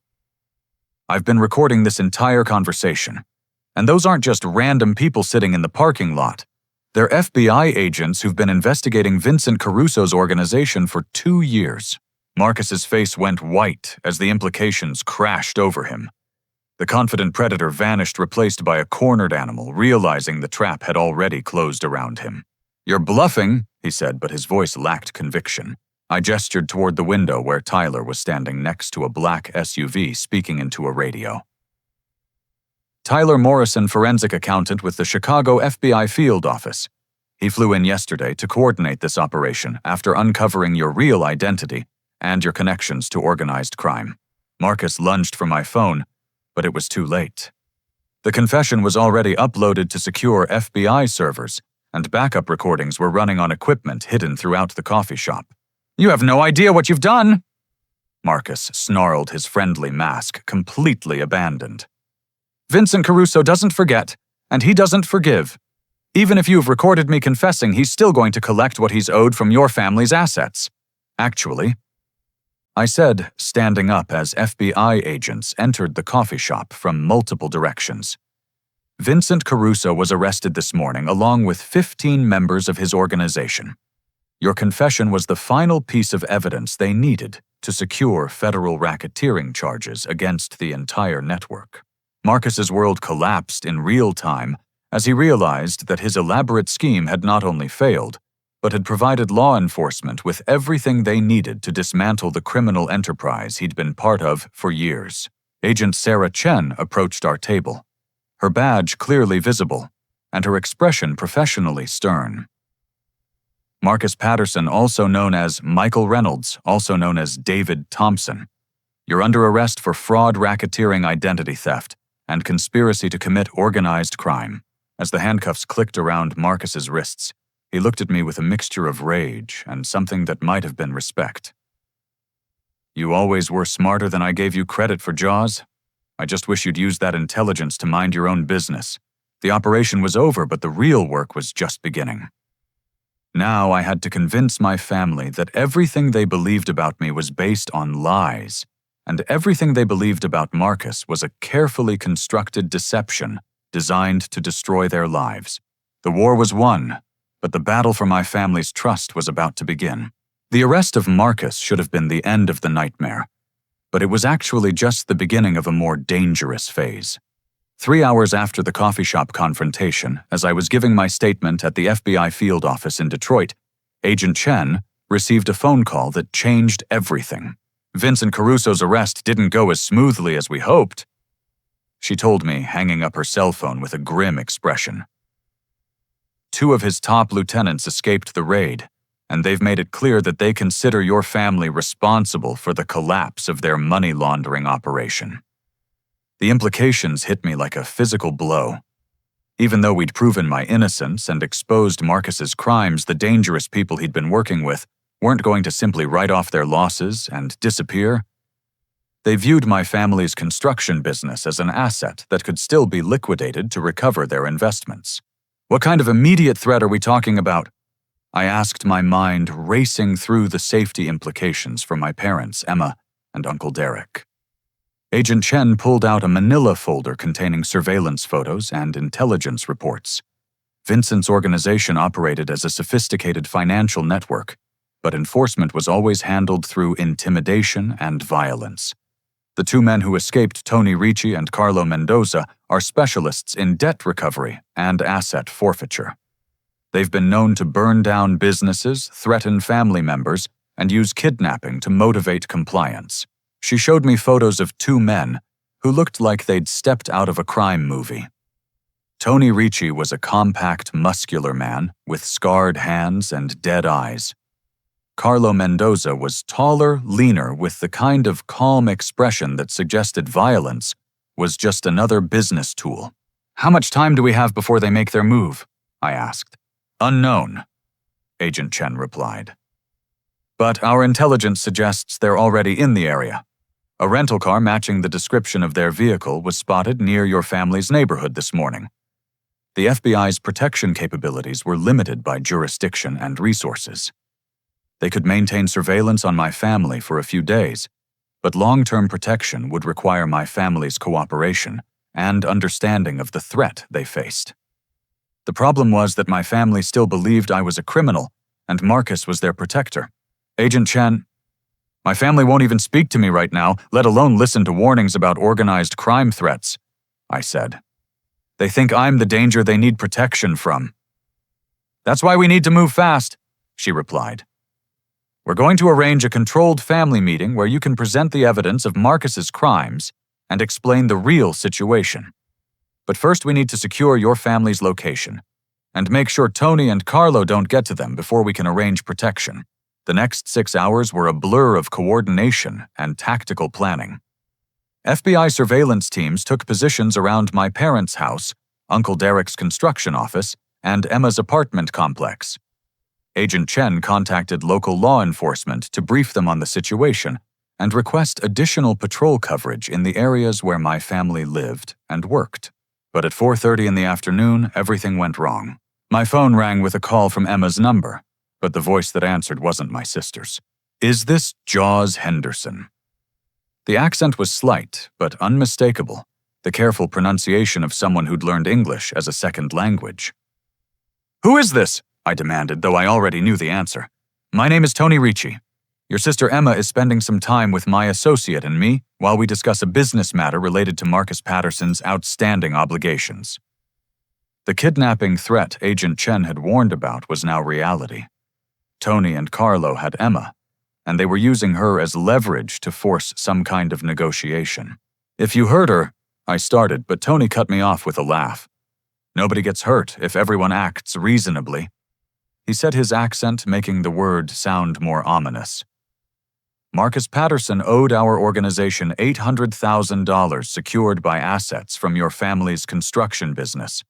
I've been recording this entire conversation, and those aren't just random people sitting in the parking lot. They're FBI agents who've been investigating Vincent Caruso's organization for 2 years. Marcus's face went white as the implications crashed over him. The confident predator vanished, replaced by a cornered animal, realizing the trap had already closed around him. You're bluffing, he said, but his voice lacked conviction. I gestured toward the window where Tyler was standing next to a black SUV, speaking into a radio. Tyler Morrison, forensic accountant with the Chicago FBI field office. He flew in yesterday to coordinate this operation after uncovering your real identity and your connections to organized crime. Marcus lunged for my phone, but it was too late. The confession was already uploaded to secure FBI servers, and backup recordings were running on equipment hidden throughout the coffee shop. You have no idea what you've done! Marcus snarled, his friendly mask completely abandoned. Vincent Caruso doesn't forget, and he doesn't forgive. Even if you've recorded me confessing, he's still going to collect what he's owed from your family's assets. Actually, I said, standing up as FBI agents entered the coffee shop from multiple directions. Vincent Caruso was arrested this morning along with 15 members of his organization. Your confession was the final piece of evidence they needed to secure federal racketeering charges against the entire network. Marcus's world collapsed in real time as he realized that his elaborate scheme had not only failed, but had provided law enforcement with everything they needed to dismantle the criminal enterprise he'd been part of for years. Agent Sarah Chen approached our table, her badge clearly visible, and her expression professionally stern. Marcus Patterson, also known as Michael Reynolds, also known as David Thompson. You're under arrest for fraud, racketeering, identity theft, and conspiracy to commit organized crime. As the handcuffs clicked around Marcus's wrists, he looked at me with a mixture of rage and something that might have been respect. You always were smarter than I gave you credit for, Jaws. I just wish you'd used that intelligence to mind your own business. The operation was over, but the real work was just beginning. Now I had to convince my family that everything they believed about me was based on lies, and everything they believed about Marcus was a carefully constructed deception designed to destroy their lives. The war was won, but the battle for my family's trust was about to begin. The arrest of Marcus should have been the end of the nightmare, but it was actually just the beginning of a more dangerous phase. 3 hours after the coffee shop confrontation, as I was giving my statement at the FBI field office in Detroit, Agent Chen received a phone call that changed everything. Vincent Caruso's arrest didn't go as smoothly as we hoped, she told me, hanging up her cell phone with a grim expression. 2 of his top lieutenants escaped the raid, and they've made it clear that they consider your family responsible for the collapse of their money laundering operation. The implications hit me like a physical blow. Even though we'd proven my innocence and exposed Marcus's crimes, the dangerous people he'd been working with weren't going to simply write off their losses and disappear. They viewed my family's construction business as an asset that could still be liquidated to recover their investments. What kind of immediate threat are we talking about? I asked, my mind racing through the safety implications for my parents, Emma and Uncle Derek. Agent Chen pulled out a manila folder containing surveillance photos and intelligence reports. Vincent's organization operated as a sophisticated financial network, but enforcement was always handled through intimidation and violence. The 2 men who escaped, Tony Ricci and Carlo Mendoza, are specialists in debt recovery and asset forfeiture. They've been known to burn down businesses, threaten family members, and use kidnapping to motivate compliance. She showed me photos of 2 men who looked like they'd stepped out of a crime movie. Tony Ricci was a compact, muscular man with scarred hands and dead eyes. Carlo Mendoza was taller, leaner, with the kind of calm expression that suggested violence was just another business tool. How much time do we have before they make their move? I asked. Unknown, Agent Chen replied. But our intelligence suggests they're already in the area. A rental car matching the description of their vehicle was spotted near your family's neighborhood this morning. The FBI's protection capabilities were limited by jurisdiction and resources. They could maintain surveillance on my family for a few days, but long-term protection would require my family's cooperation and understanding of the threat they faced. The problem was that my family still believed I was a criminal, and Marcus was their protector. Agent Chen, my family won't even speak to me right now, let alone listen to warnings about organized crime threats, I said. They think I'm the danger they need protection from. That's why we need to move fast, she replied. We're going to arrange a controlled family meeting where you can present the evidence of Marcus's crimes and explain the real situation. But first we need to secure your family's location and make sure Tony and Carlo don't get to them before we can arrange protection. The next 6 hours were a blur of coordination and tactical planning. FBI surveillance teams took positions around my parents' house, Uncle Derek's construction office, and Emma's apartment complex. Agent Chen contacted local law enforcement to brief them on the situation and request additional patrol coverage in the areas where my family lived and worked. But at 4:30 in the afternoon, everything went wrong. My phone rang with a call from Emma's number, but the voice that answered wasn't my sister's. "Is this Jaws Henderson?" The accent was slight, but unmistakable, the careful pronunciation of someone who'd learned English as a second language. "Who is this?" I demanded, though I already knew the answer. "My name is Tony Ricci. Your sister Emma is spending some time with my associate and me while we discuss a business matter related to Marcus Patterson's outstanding obligations." The kidnapping threat Agent Chen had warned about was now reality. Tony and Carlo had Emma, and they were using her as leverage to force some kind of negotiation. "If you hurt her," I started, but Tony cut me off with a laugh. "Nobody gets hurt if everyone acts reasonably." He said, his accent making the word sound more ominous. "Marcus Patterson owed our organization $800,000 secured by assets from your family's construction business.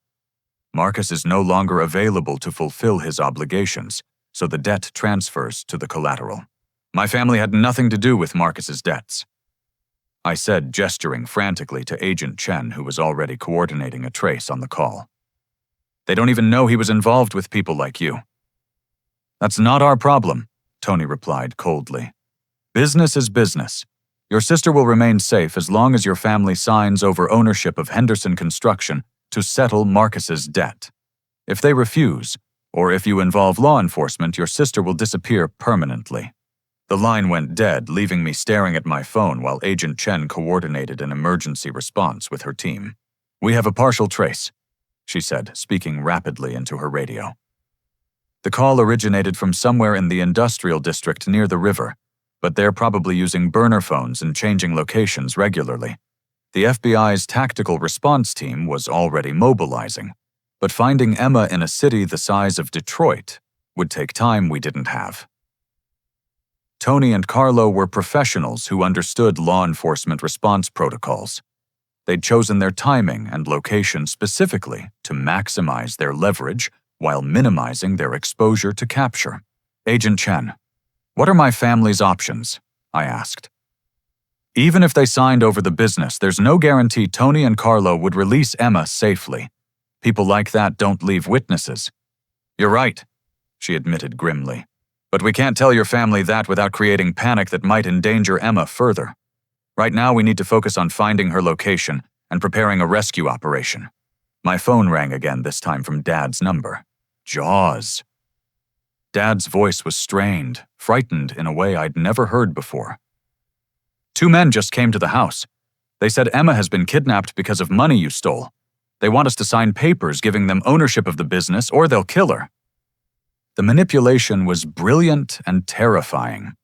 Marcus is no longer available to fulfill his obligations, so the debt transfers to the collateral. My family had nothing to do with Marcus's debts," I said, gesturing frantically to Agent Chen, who was already coordinating a trace on the call. "They don't even know he was involved with people like you." "That's not our problem," Tony replied coldly. "Business is business. Your sister will remain safe as long as your family signs over ownership of Henderson Construction to settle Marcus's debt. If they refuse, or if you involve law enforcement, your sister will disappear permanently." The line went dead, leaving me staring at my phone while Agent Chen coordinated an emergency response with her team. "We have a partial trace," she said, speaking rapidly into her radio. The call originated from somewhere in the industrial district near the river, but they're probably using burner phones and changing locations regularly. The FBI's tactical response team was already mobilizing, but finding Emma in a city the size of Detroit would take time we didn't have. Tony and Carlo were professionals who understood law enforcement response protocols. They'd chosen their timing and location specifically to maximize their leverage while minimizing their exposure to capture. "Agent Chen, what are my family's options?" I asked. "Even if they signed over the business, there's no guarantee Tony and Carlo would release Emma safely. People like that don't leave witnesses." "You're right," she admitted grimly. "But we can't tell your family that without creating panic that might endanger Emma further. Right now we need to focus on finding her location and preparing a rescue operation." My phone rang again, this time from Dad's number. Jaws. Dad's voice was strained, frightened in a way I'd never heard before. "2 men just came to the house. They said Emma has been kidnapped because of money you stole. They want us to sign papers giving them ownership of the business or they'll kill her." The manipulation was brilliant and terrifying.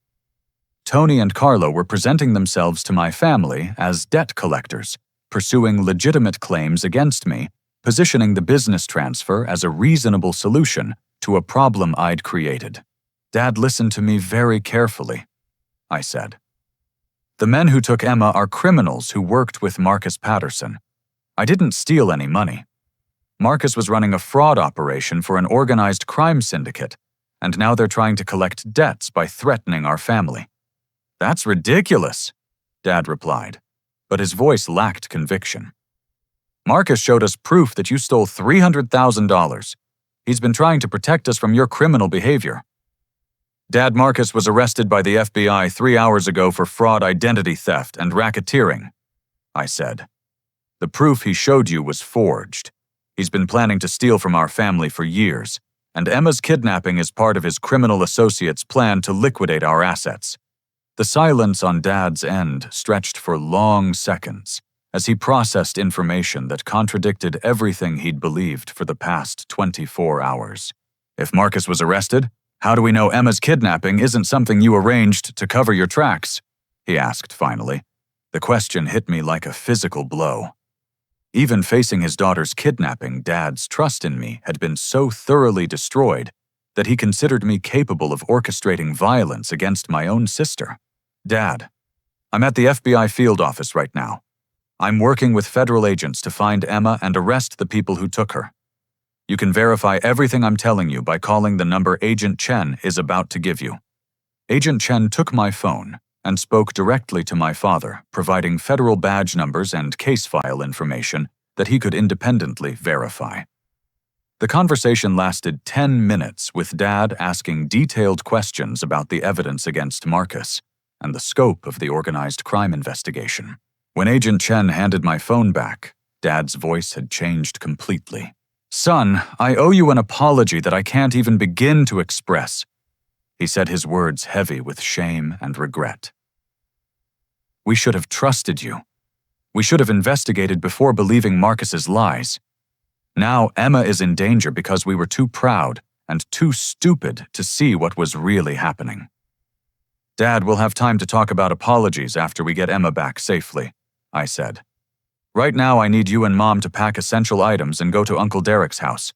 Tony and Carlo were presenting themselves to my family as debt collectors, pursuing legitimate claims against me, positioning the business transfer as a reasonable solution to a problem I'd created. "Dad, listen to me very carefully," I said. "The men who took Emma are criminals who worked with Marcus Patterson. I didn't steal any money. Marcus was running a fraud operation for an organized crime syndicate, and now they're trying to collect debts by threatening our family." "That's ridiculous," Dad replied, but his voice lacked conviction. "Marcus showed us proof that you stole $300,000. He's been trying to protect us from your criminal behavior." "Dad, Marcus was arrested by the FBI 3 hours ago for fraud, identity theft, and racketeering," I said. "The proof he showed you was forged. He's been planning to steal from our family for years, and Emma's kidnapping is part of his criminal associate's plan to liquidate our assets." The silence on Dad's end stretched for long seconds as he processed information that contradicted everything he'd believed for the past 24 hours. "If Marcus was arrested, how do we know Emma's kidnapping isn't something you arranged to cover your tracks?" he asked finally. The question hit me like a physical blow. Even facing his daughter's kidnapping, Dad's trust in me had been so thoroughly destroyed that he considered me capable of orchestrating violence against my own sister. "Dad, I'm at the FBI field office right now. I'm working with federal agents to find Emma and arrest the people who took her. You can verify everything I'm telling you by calling the number Agent Chen is about to give you. Agent Chen took my phone and spoke directly to my father, providing federal badge numbers and case file information that he could independently verify. The conversation lasted 10 minutes, with Dad asking detailed questions about the evidence against Marcus and the scope of the organized crime investigation. When Agent Chen handed my phone back, Dad's voice had changed completely. "Son, I owe you an apology that I can't even begin to express." He said, his words heavy with shame and regret. "We should have trusted you. We should have investigated before believing Marcus's lies. Now Emma is in danger because we were too proud and too stupid to see what was really happening." "Dad, we'll have time to talk about apologies after we get Emma back safely," I said. "Right now I need you and Mom to pack essential items and go to Uncle Derek's house.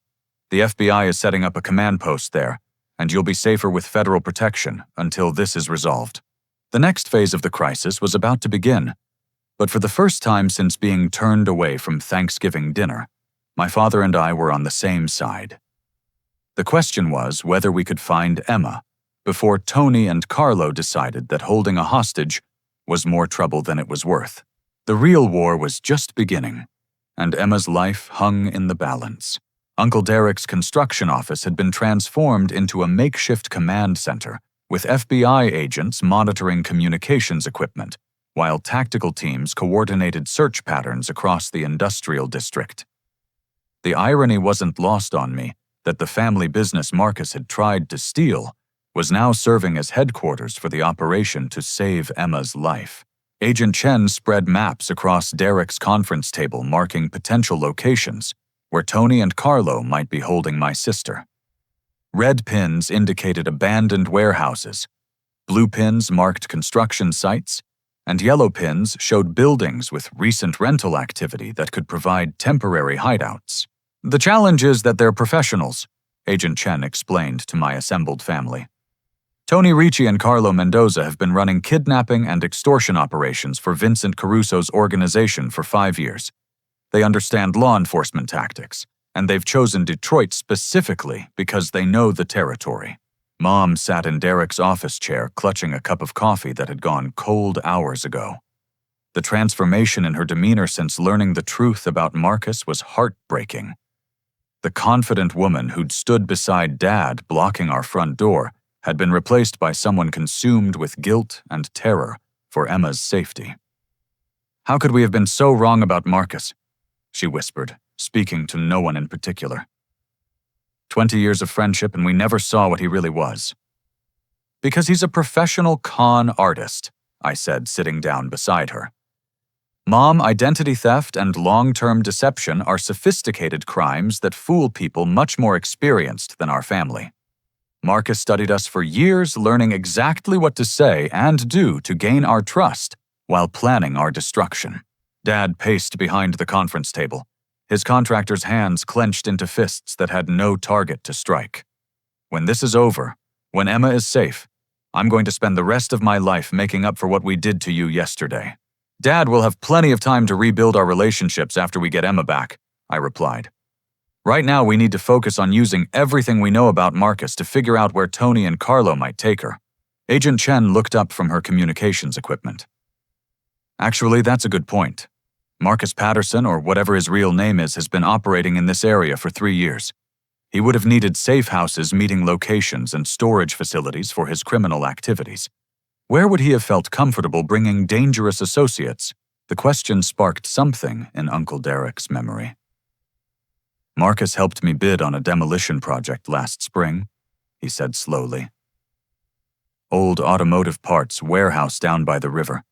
The FBI is setting up a command post there, and you'll be safer with federal protection until this is resolved." The next phase of the crisis was about to begin, but for the first time since being turned away from Thanksgiving dinner, my father and I were on the same side. The question was whether we could find Emma before Tony and Carlo decided that holding a hostage was more trouble than it was worth. The real war was just beginning, and Emma's life hung in the balance. Uncle Derek's construction office had been transformed into a makeshift command center, with FBI agents monitoring communications equipment, while tactical teams coordinated search patterns across the industrial district. The irony wasn't lost on me that the family business Marcus had tried to steal was now serving as headquarters for the operation to save Emma's life. Agent Chen spread maps across Derek's conference table marking potential locations where Tony and Carlo might be holding my sister. Red pins indicated abandoned warehouses, blue pins marked construction sites, and yellow pins showed buildings with recent rental activity that could provide temporary hideouts. "The challenge is that they're professionals," Agent Chen explained to my assembled family. "Tony Ricci and Carlo Mendoza have been running kidnapping and extortion operations for Vincent Caruso's organization for 5 years. They understand law enforcement tactics, and they've chosen Detroit specifically because they know the territory." Mom sat in Derek's office chair, clutching a cup of coffee that had gone cold hours ago. The transformation in her demeanor since learning the truth about Marcus was heartbreaking. The confident woman who'd stood beside Dad blocking our front door had been replaced by someone consumed with guilt and terror for Emma's safety. "How could we have been so wrong about Marcus?" she whispered, speaking to no one in particular. 20 years of friendship and we never saw what he really was." "Because he's a professional con artist," I said, sitting down beside her. "Mom, identity theft and long-term deception are sophisticated crimes that fool people much more experienced than our family. Marcus studied us for years, learning exactly what to say and do to gain our trust while planning our destruction." Dad paced behind the conference table, his contractor's hands clenched into fists that had no target to strike. "When this is over, when Emma is safe, I'm going to spend the rest of my life making up for what we did to you yesterday." "Dad will have plenty of time to rebuild our relationships after we get Emma back," I replied. "Right now we need to focus on using everything we know about Marcus to figure out where Tony and Carlo might take her." Agent Chen looked up from her communications equipment. "Actually, that's a good point. Marcus Patterson, or whatever his real name is, has been operating in this area for 3 years. He would have needed safe houses, meeting locations, and storage facilities for his criminal activities. Where would he have felt comfortable bringing dangerous associates?" The question sparked something in Uncle Derek's memory. "Marcus helped me bid on a demolition project last spring," he said slowly. "Old automotive parts warehouse down by the river.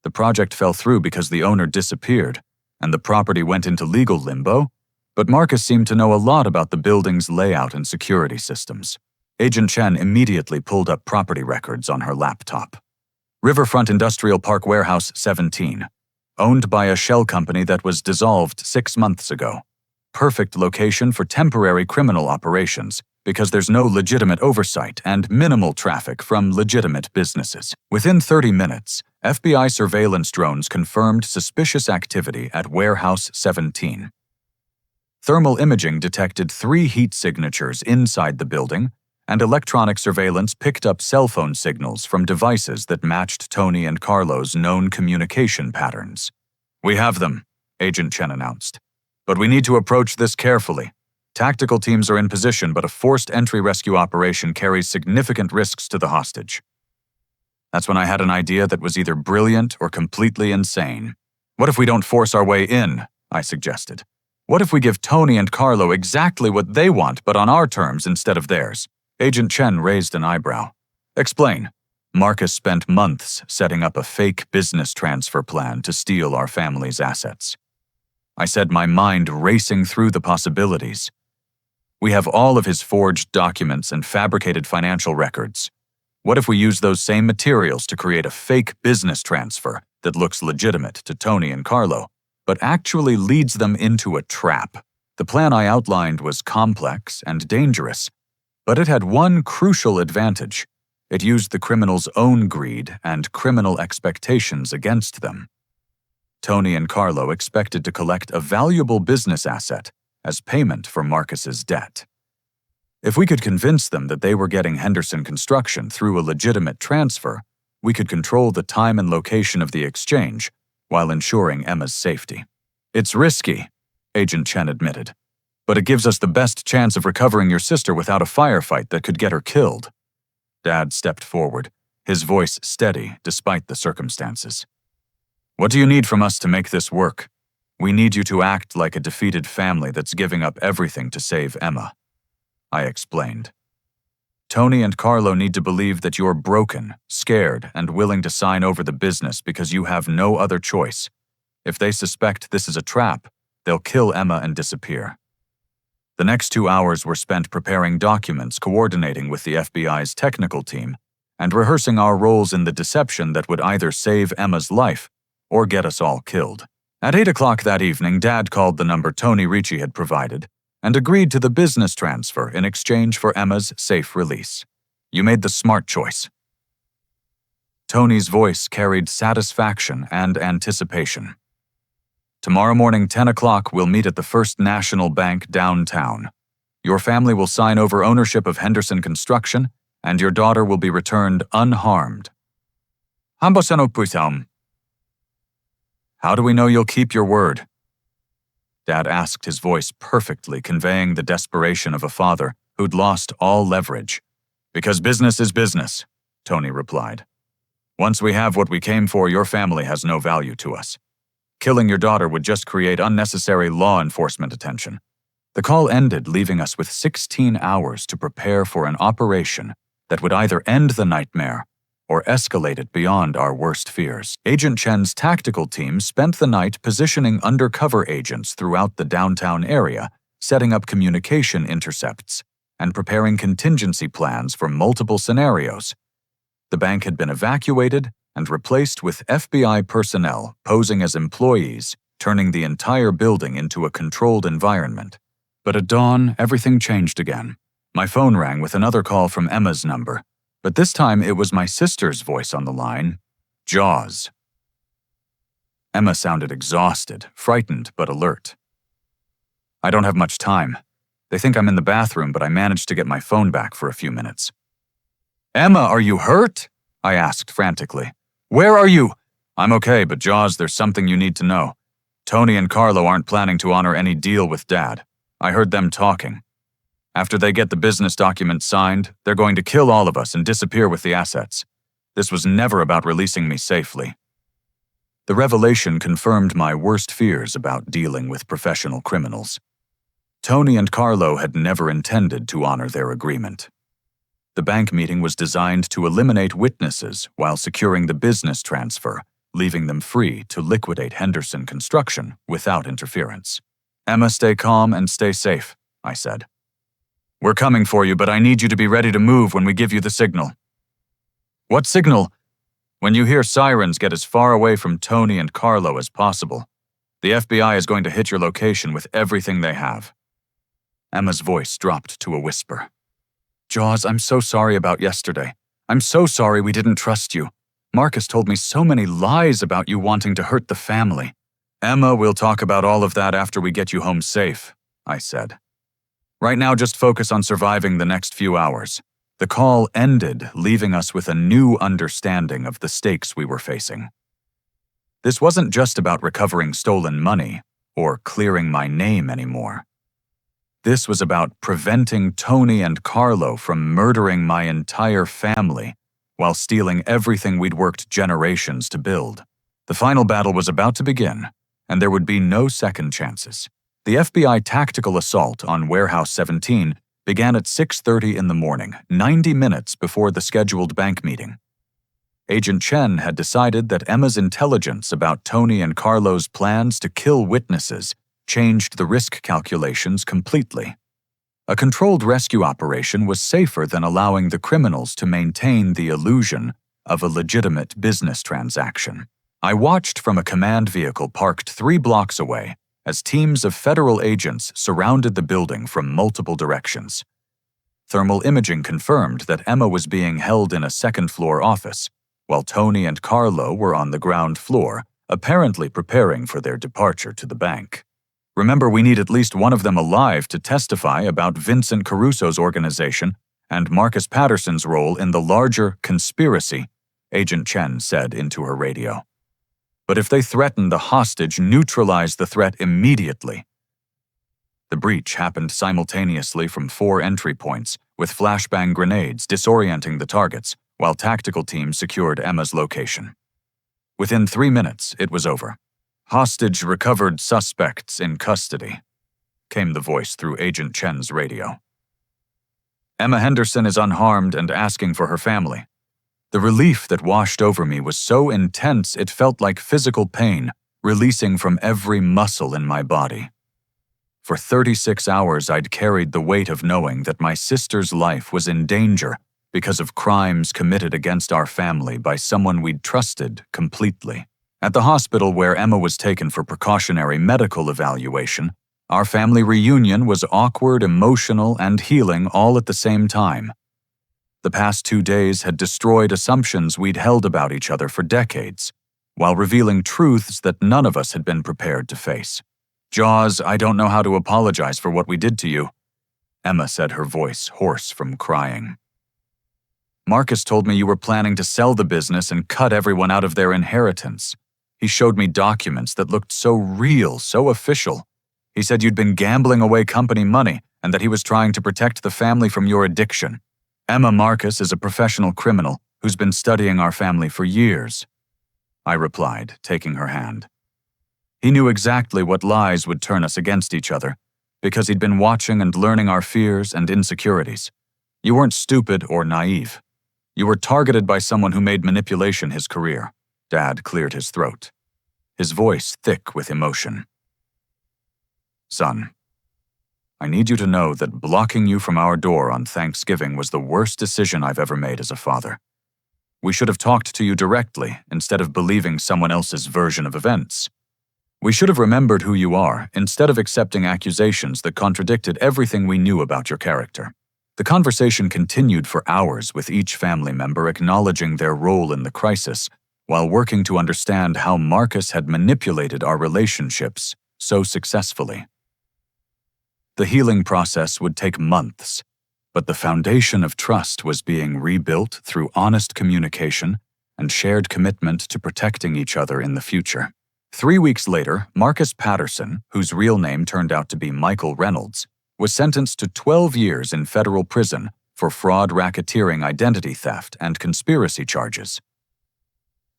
The project fell through because the owner disappeared, and the property went into legal limbo, but Marcus seemed to know a lot about the building's layout and security systems." Agent Chen immediately pulled up property records on her laptop. "Riverfront Industrial Park Warehouse 17, owned by a shell company that was dissolved 6 months ago. Perfect location for temporary criminal operations because there's no legitimate oversight and minimal traffic from legitimate businesses." Within 30 minutes, FBI surveillance drones confirmed suspicious activity at Warehouse 17. Thermal imaging detected 3 heat signatures inside the building, and electronic surveillance picked up cell phone signals from devices that matched Tony and Carlo's known communication patterns. "We have them," Agent Chen announced. "But we need to approach this carefully. Tactical teams are in position, but a forced entry rescue operation carries significant risks to the hostage." That's when I had an idea that was either brilliant or completely insane. "What if we don't force our way in?" I suggested. "What if we give Tony and Carlo exactly what they want, but on our terms instead of theirs?" Agent Chen raised an eyebrow. "Explain." "Marcus spent months setting up a fake business transfer plan to steal our family's assets." I said, my mind racing through the possibilities. "We have all of his forged documents and fabricated financial records. What if we use those same materials to create a fake business transfer that looks legitimate to Tony and Carlo, but actually leads them into a trap?" The plan I outlined was complex and dangerous, but it had one crucial advantage. It used the criminals' own greed and criminal expectations against them. Tony and Carlo expected to collect a valuable business asset as payment for Marcus's debt. If we could convince them that they were getting Henderson Construction through a legitimate transfer, we could control the time and location of the exchange while ensuring Emma's safety. "It's risky," Agent Chen admitted, "but it gives us the best chance of recovering your sister without a firefight that could get her killed." Dad stepped forward, his voice steady despite the circumstances. "What do you need from us to make this work? We need you to act like a defeated family that's giving up everything to save Emma," I explained. "Tony and Carlo need to believe that you're broken, scared, and willing to sign over the business because you have no other choice. If they suspect this is a trap, they'll kill Emma and disappear." The next 2 hours were spent preparing documents, coordinating with the FBI's technical team, and rehearsing our roles in the deception that would either save Emma's life or get us all killed. At 8 o'clock that evening, Dad called the number Tony Ricci had provided and agreed to the business transfer in exchange for Emma's safe release. "You made the smart choice." Tony's voice carried satisfaction and anticipation. "Tomorrow morning, 10 o'clock, we'll meet at the First National Bank downtown. Your family will sign over ownership of Henderson Construction, and your daughter will be returned unharmed." "How do we know you'll keep your word?" Dad asked, his voice perfectly conveying the desperation of a father who'd lost all leverage. "Because business is business," Tony replied. "Once we have what we came for, your family has no value to us. Killing your daughter would just create unnecessary law enforcement attention." The call ended, leaving us with 16 hours to prepare for an operation that would either end the nightmare or escalate it beyond our worst fears. Agent Chen's tactical team spent the night positioning undercover agents throughout the downtown area, setting up communication intercepts, and preparing contingency plans for multiple scenarios. The bank had been evacuated and replaced with FBI personnel posing as employees, turning the entire building into a controlled environment. But at dawn, everything changed again. My phone rang with another call from Emma's number, but this time it was my sister's voice on the line. Jaws. Emma sounded exhausted, frightened, but alert. "I don't have much time. They think I'm in the bathroom, but I managed to get my phone back for a few minutes." "Emma, are you hurt?" I asked frantically. "Where are you?" "I'm okay, but Jaws, there's something you need to know. Tony and Carlo aren't planning to honor any deal with Dad. I heard them talking. After they get the business documents signed, they're going to kill all of us and disappear with the assets. This was never about releasing me safely." The revelation confirmed my worst fears about dealing with professional criminals. Tony and Carlo had never intended to honor their agreement. The bank meeting was designed to eliminate witnesses while securing the business transfer, leaving them free to liquidate Henderson Construction without interference. "Emma, stay calm and stay safe," I said. "We're coming for you, but I need you to be ready to move when we give you the signal." "What signal?" "When you hear sirens, get as far away from Tony and Carlo as possible. The FBI is going to hit your location with everything they have." Emma's voice dropped to a whisper. "Jaws, I'm so sorry about yesterday. I'm so sorry we didn't trust you. Marcus told me so many lies about you wanting to hurt the family." "Emma, we'll talk about all of that after we get you home safe," I said. Right now, just focus on surviving the next few hours. The call ended, leaving us with a new understanding of the stakes we were facing. This wasn't just about recovering stolen money or clearing my name anymore. This was about preventing Tony and Carlo from murdering my entire family while stealing everything we'd worked generations to build. The final battle was about to begin, and there would be no second chances. The FBI tactical assault on Warehouse 17 began at 6:30 in the morning, 90 minutes before the scheduled bank meeting. Agent Chen had decided that Emma's intelligence about Tony and Carlo's plans to kill witnesses changed the risk calculations completely. A controlled rescue operation was safer than allowing the criminals to maintain the illusion of a legitimate business transaction. I watched from a command vehicle parked 3 blocks away as teams of federal agents surrounded the building from multiple directions. Thermal imaging confirmed that Emma was being held in a second-floor office, while Tony and Carlo were on the ground floor, apparently preparing for their departure to the bank. Remember, we need at least one of them alive to testify about Vincent Caruso's organization and Marcus Patterson's role in the larger conspiracy, Agent Chen said into her radio. But if they threaten the hostage, neutralize the threat immediately. The breach happened simultaneously from 4 entry points, with flashbang grenades disorienting the targets, while tactical teams secured Emma's location. Within 3 minutes, it was over. Hostage recovered, suspects in custody, came the voice through Agent Chen's radio. Emma Henderson is unharmed and asking for her family. The relief that washed over me was so intense it felt like physical pain releasing from every muscle in my body. For 36 hours, I'd carried the weight of knowing that my sister's life was in danger because of crimes committed against our family by someone we'd trusted completely. At the hospital where Emma was taken for precautionary medical evaluation, our family reunion was awkward, emotional, and healing all at the same time. The past 2 days had destroyed assumptions we'd held about each other for decades, while revealing truths that none of us had been prepared to face. Jaws, I don't know how to apologize for what we did to you, Emma said, her voice hoarse from crying. Marcus told me you were planning to sell the business and cut everyone out of their inheritance. He showed me documents that looked so real, so official. He said you'd been gambling away company money and that he was trying to protect the family from your addiction. Emma Marcus is a professional criminal who's been studying our family for years, I replied, taking her hand. He knew exactly what lies would turn us against each other, because he'd been watching and learning our fears and insecurities. You weren't stupid or naive. You were targeted by someone who made manipulation his career. Dad cleared his throat, his voice thick with emotion. Son, I need you to know that blocking you from our door on Thanksgiving was the worst decision I've ever made as a father. We should have talked to you directly instead of believing someone else's version of events. We should have remembered who you are instead of accepting accusations that contradicted everything we knew about your character. The conversation continued for hours with each family member acknowledging their role in the crisis while working to understand how Marcus had manipulated our relationships so successfully. The healing process would take months, but the foundation of trust was being rebuilt through honest communication and shared commitment to protecting each other in the future. 3 weeks later, Marcus Patterson, whose real name turned out to be Michael Reynolds, was sentenced to 12 years in federal prison for fraud, racketeering, identity theft, and conspiracy charges.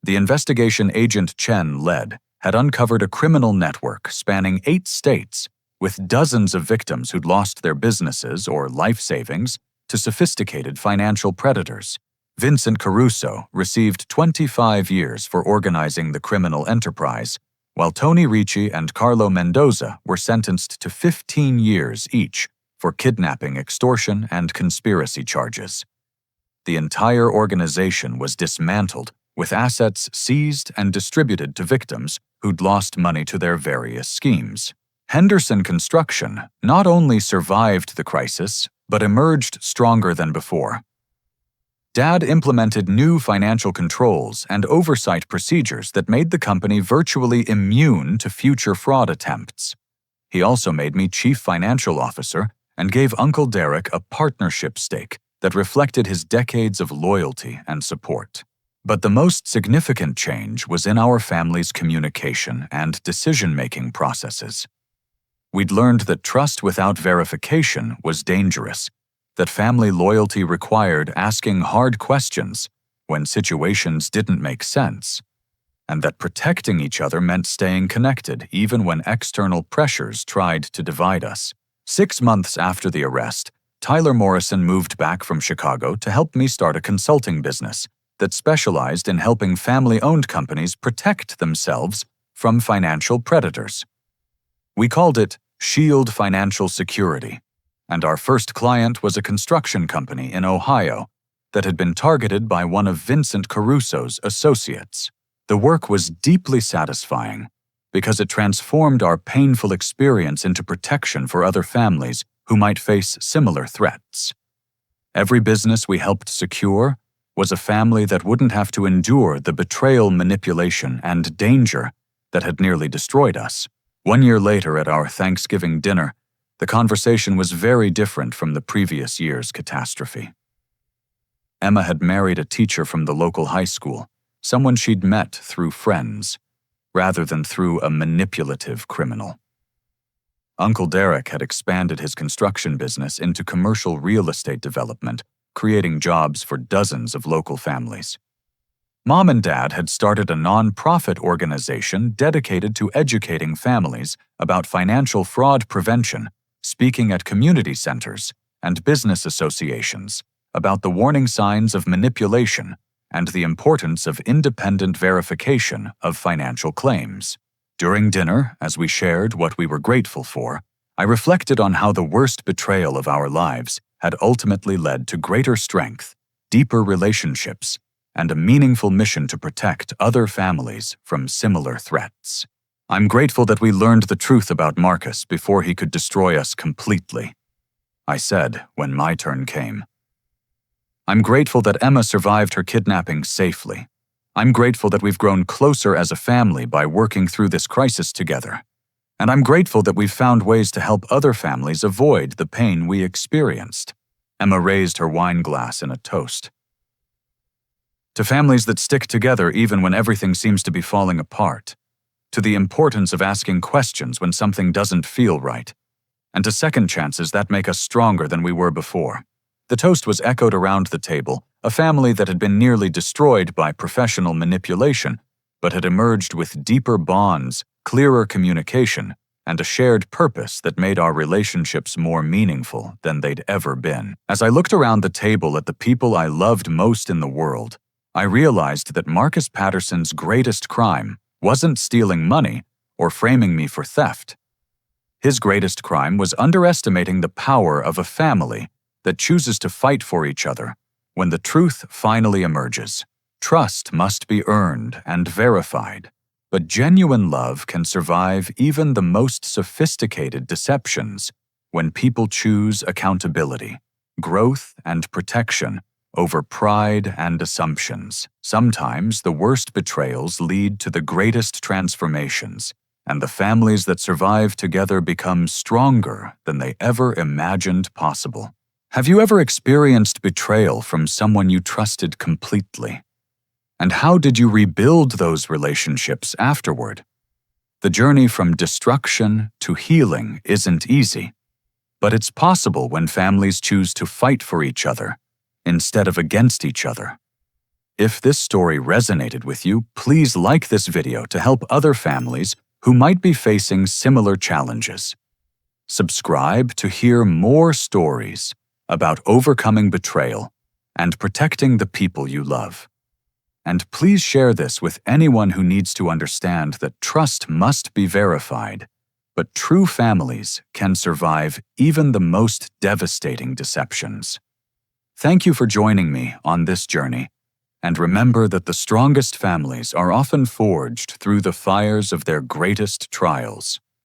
The investigation Agent Chen led had uncovered a criminal network spanning 8 states with dozens of victims who'd lost their businesses or life savings to sophisticated financial predators. Vincent Caruso received 25 years for organizing the criminal enterprise, while Tony Ricci and Carlo Mendoza were sentenced to 15 years each for kidnapping, extortion, and conspiracy charges. The entire organization was dismantled, with assets seized and distributed to victims who'd lost money to their various schemes. Henderson Construction not only survived the crisis, but emerged stronger than before. Dad implemented new financial controls and oversight procedures that made the company virtually immune to future fraud attempts. He also made me chief financial officer and gave Uncle Derek a partnership stake that reflected his decades of loyalty and support. But the most significant change was in our family's communication and decision-making processes. We'd learned that trust without verification was dangerous, that family loyalty required asking hard questions when situations didn't make sense, and that protecting each other meant staying connected even when external pressures tried to divide us. 6 months after the arrest, Tyler Morrison moved back from Chicago to help me start a consulting business that specialized in helping family-owned companies protect themselves from financial predators. We called it Shield Financial Security, and our first client was a construction company in Ohio that had been targeted by one of Vincent Caruso's associates. The work was deeply satisfying because it transformed our painful experience into protection for other families who might face similar threats. Every business we helped secure was a family that wouldn't have to endure the betrayal, manipulation, and danger that had nearly destroyed us. 1 year later at our Thanksgiving dinner, the conversation was very different from the previous year's catastrophe. Emma had married a teacher from the local high school, someone she'd met through friends, rather than through a manipulative criminal. Uncle Derek had expanded his construction business into commercial real estate development, creating jobs for dozens of local families. Mom and Dad had started a non-profit organization dedicated to educating families about financial fraud prevention, speaking at community centers and business associations about the warning signs of manipulation and the importance of independent verification of financial claims. During dinner, as we shared what we were grateful for, I reflected on how the worst betrayal of our lives had ultimately led to greater strength, deeper relationships, and a meaningful mission to protect other families from similar threats. I'm grateful that we learned the truth about Marcus before he could destroy us completely, I said when my turn came. I'm grateful that Emma survived her kidnapping safely. I'm grateful that we've grown closer as a family by working through this crisis together. And I'm grateful that we've found ways to help other families avoid the pain we experienced. Emma raised her wine glass in a toast. To families that stick together even when everything seems to be falling apart. To the importance of asking questions when something doesn't feel right. And to second chances that make us stronger than we were before. The toast was echoed around the table, a family that had been nearly destroyed by professional manipulation, but had emerged with deeper bonds, clearer communication, and a shared purpose that made our relationships more meaningful than they'd ever been. As I looked around the table at the people I loved most in the world, I realized that Marcus Patterson's greatest crime wasn't stealing money or framing me for theft. His greatest crime was underestimating the power of a family that chooses to fight for each other when the truth finally emerges. Trust must be earned and verified, but genuine love can survive even the most sophisticated deceptions when people choose accountability, growth, and protection over pride and assumptions. Sometimes the worst betrayals lead to the greatest transformations, and the families that survive together become stronger than they ever imagined possible. Have you ever experienced betrayal from someone you trusted completely? And how did you rebuild those relationships afterward? The journey from destruction to healing isn't easy, but it's possible when families choose to fight for each other instead of against each other. If this story resonated with you, please like this video to help other families who might be facing similar challenges. Subscribe to hear more stories about overcoming betrayal and protecting the people you love. And please share this with anyone who needs to understand that trust must be verified, but true families can survive even the most devastating deceptions. Thank you for joining me on this journey, and remember that the strongest families are often forged through the fires of their greatest trials.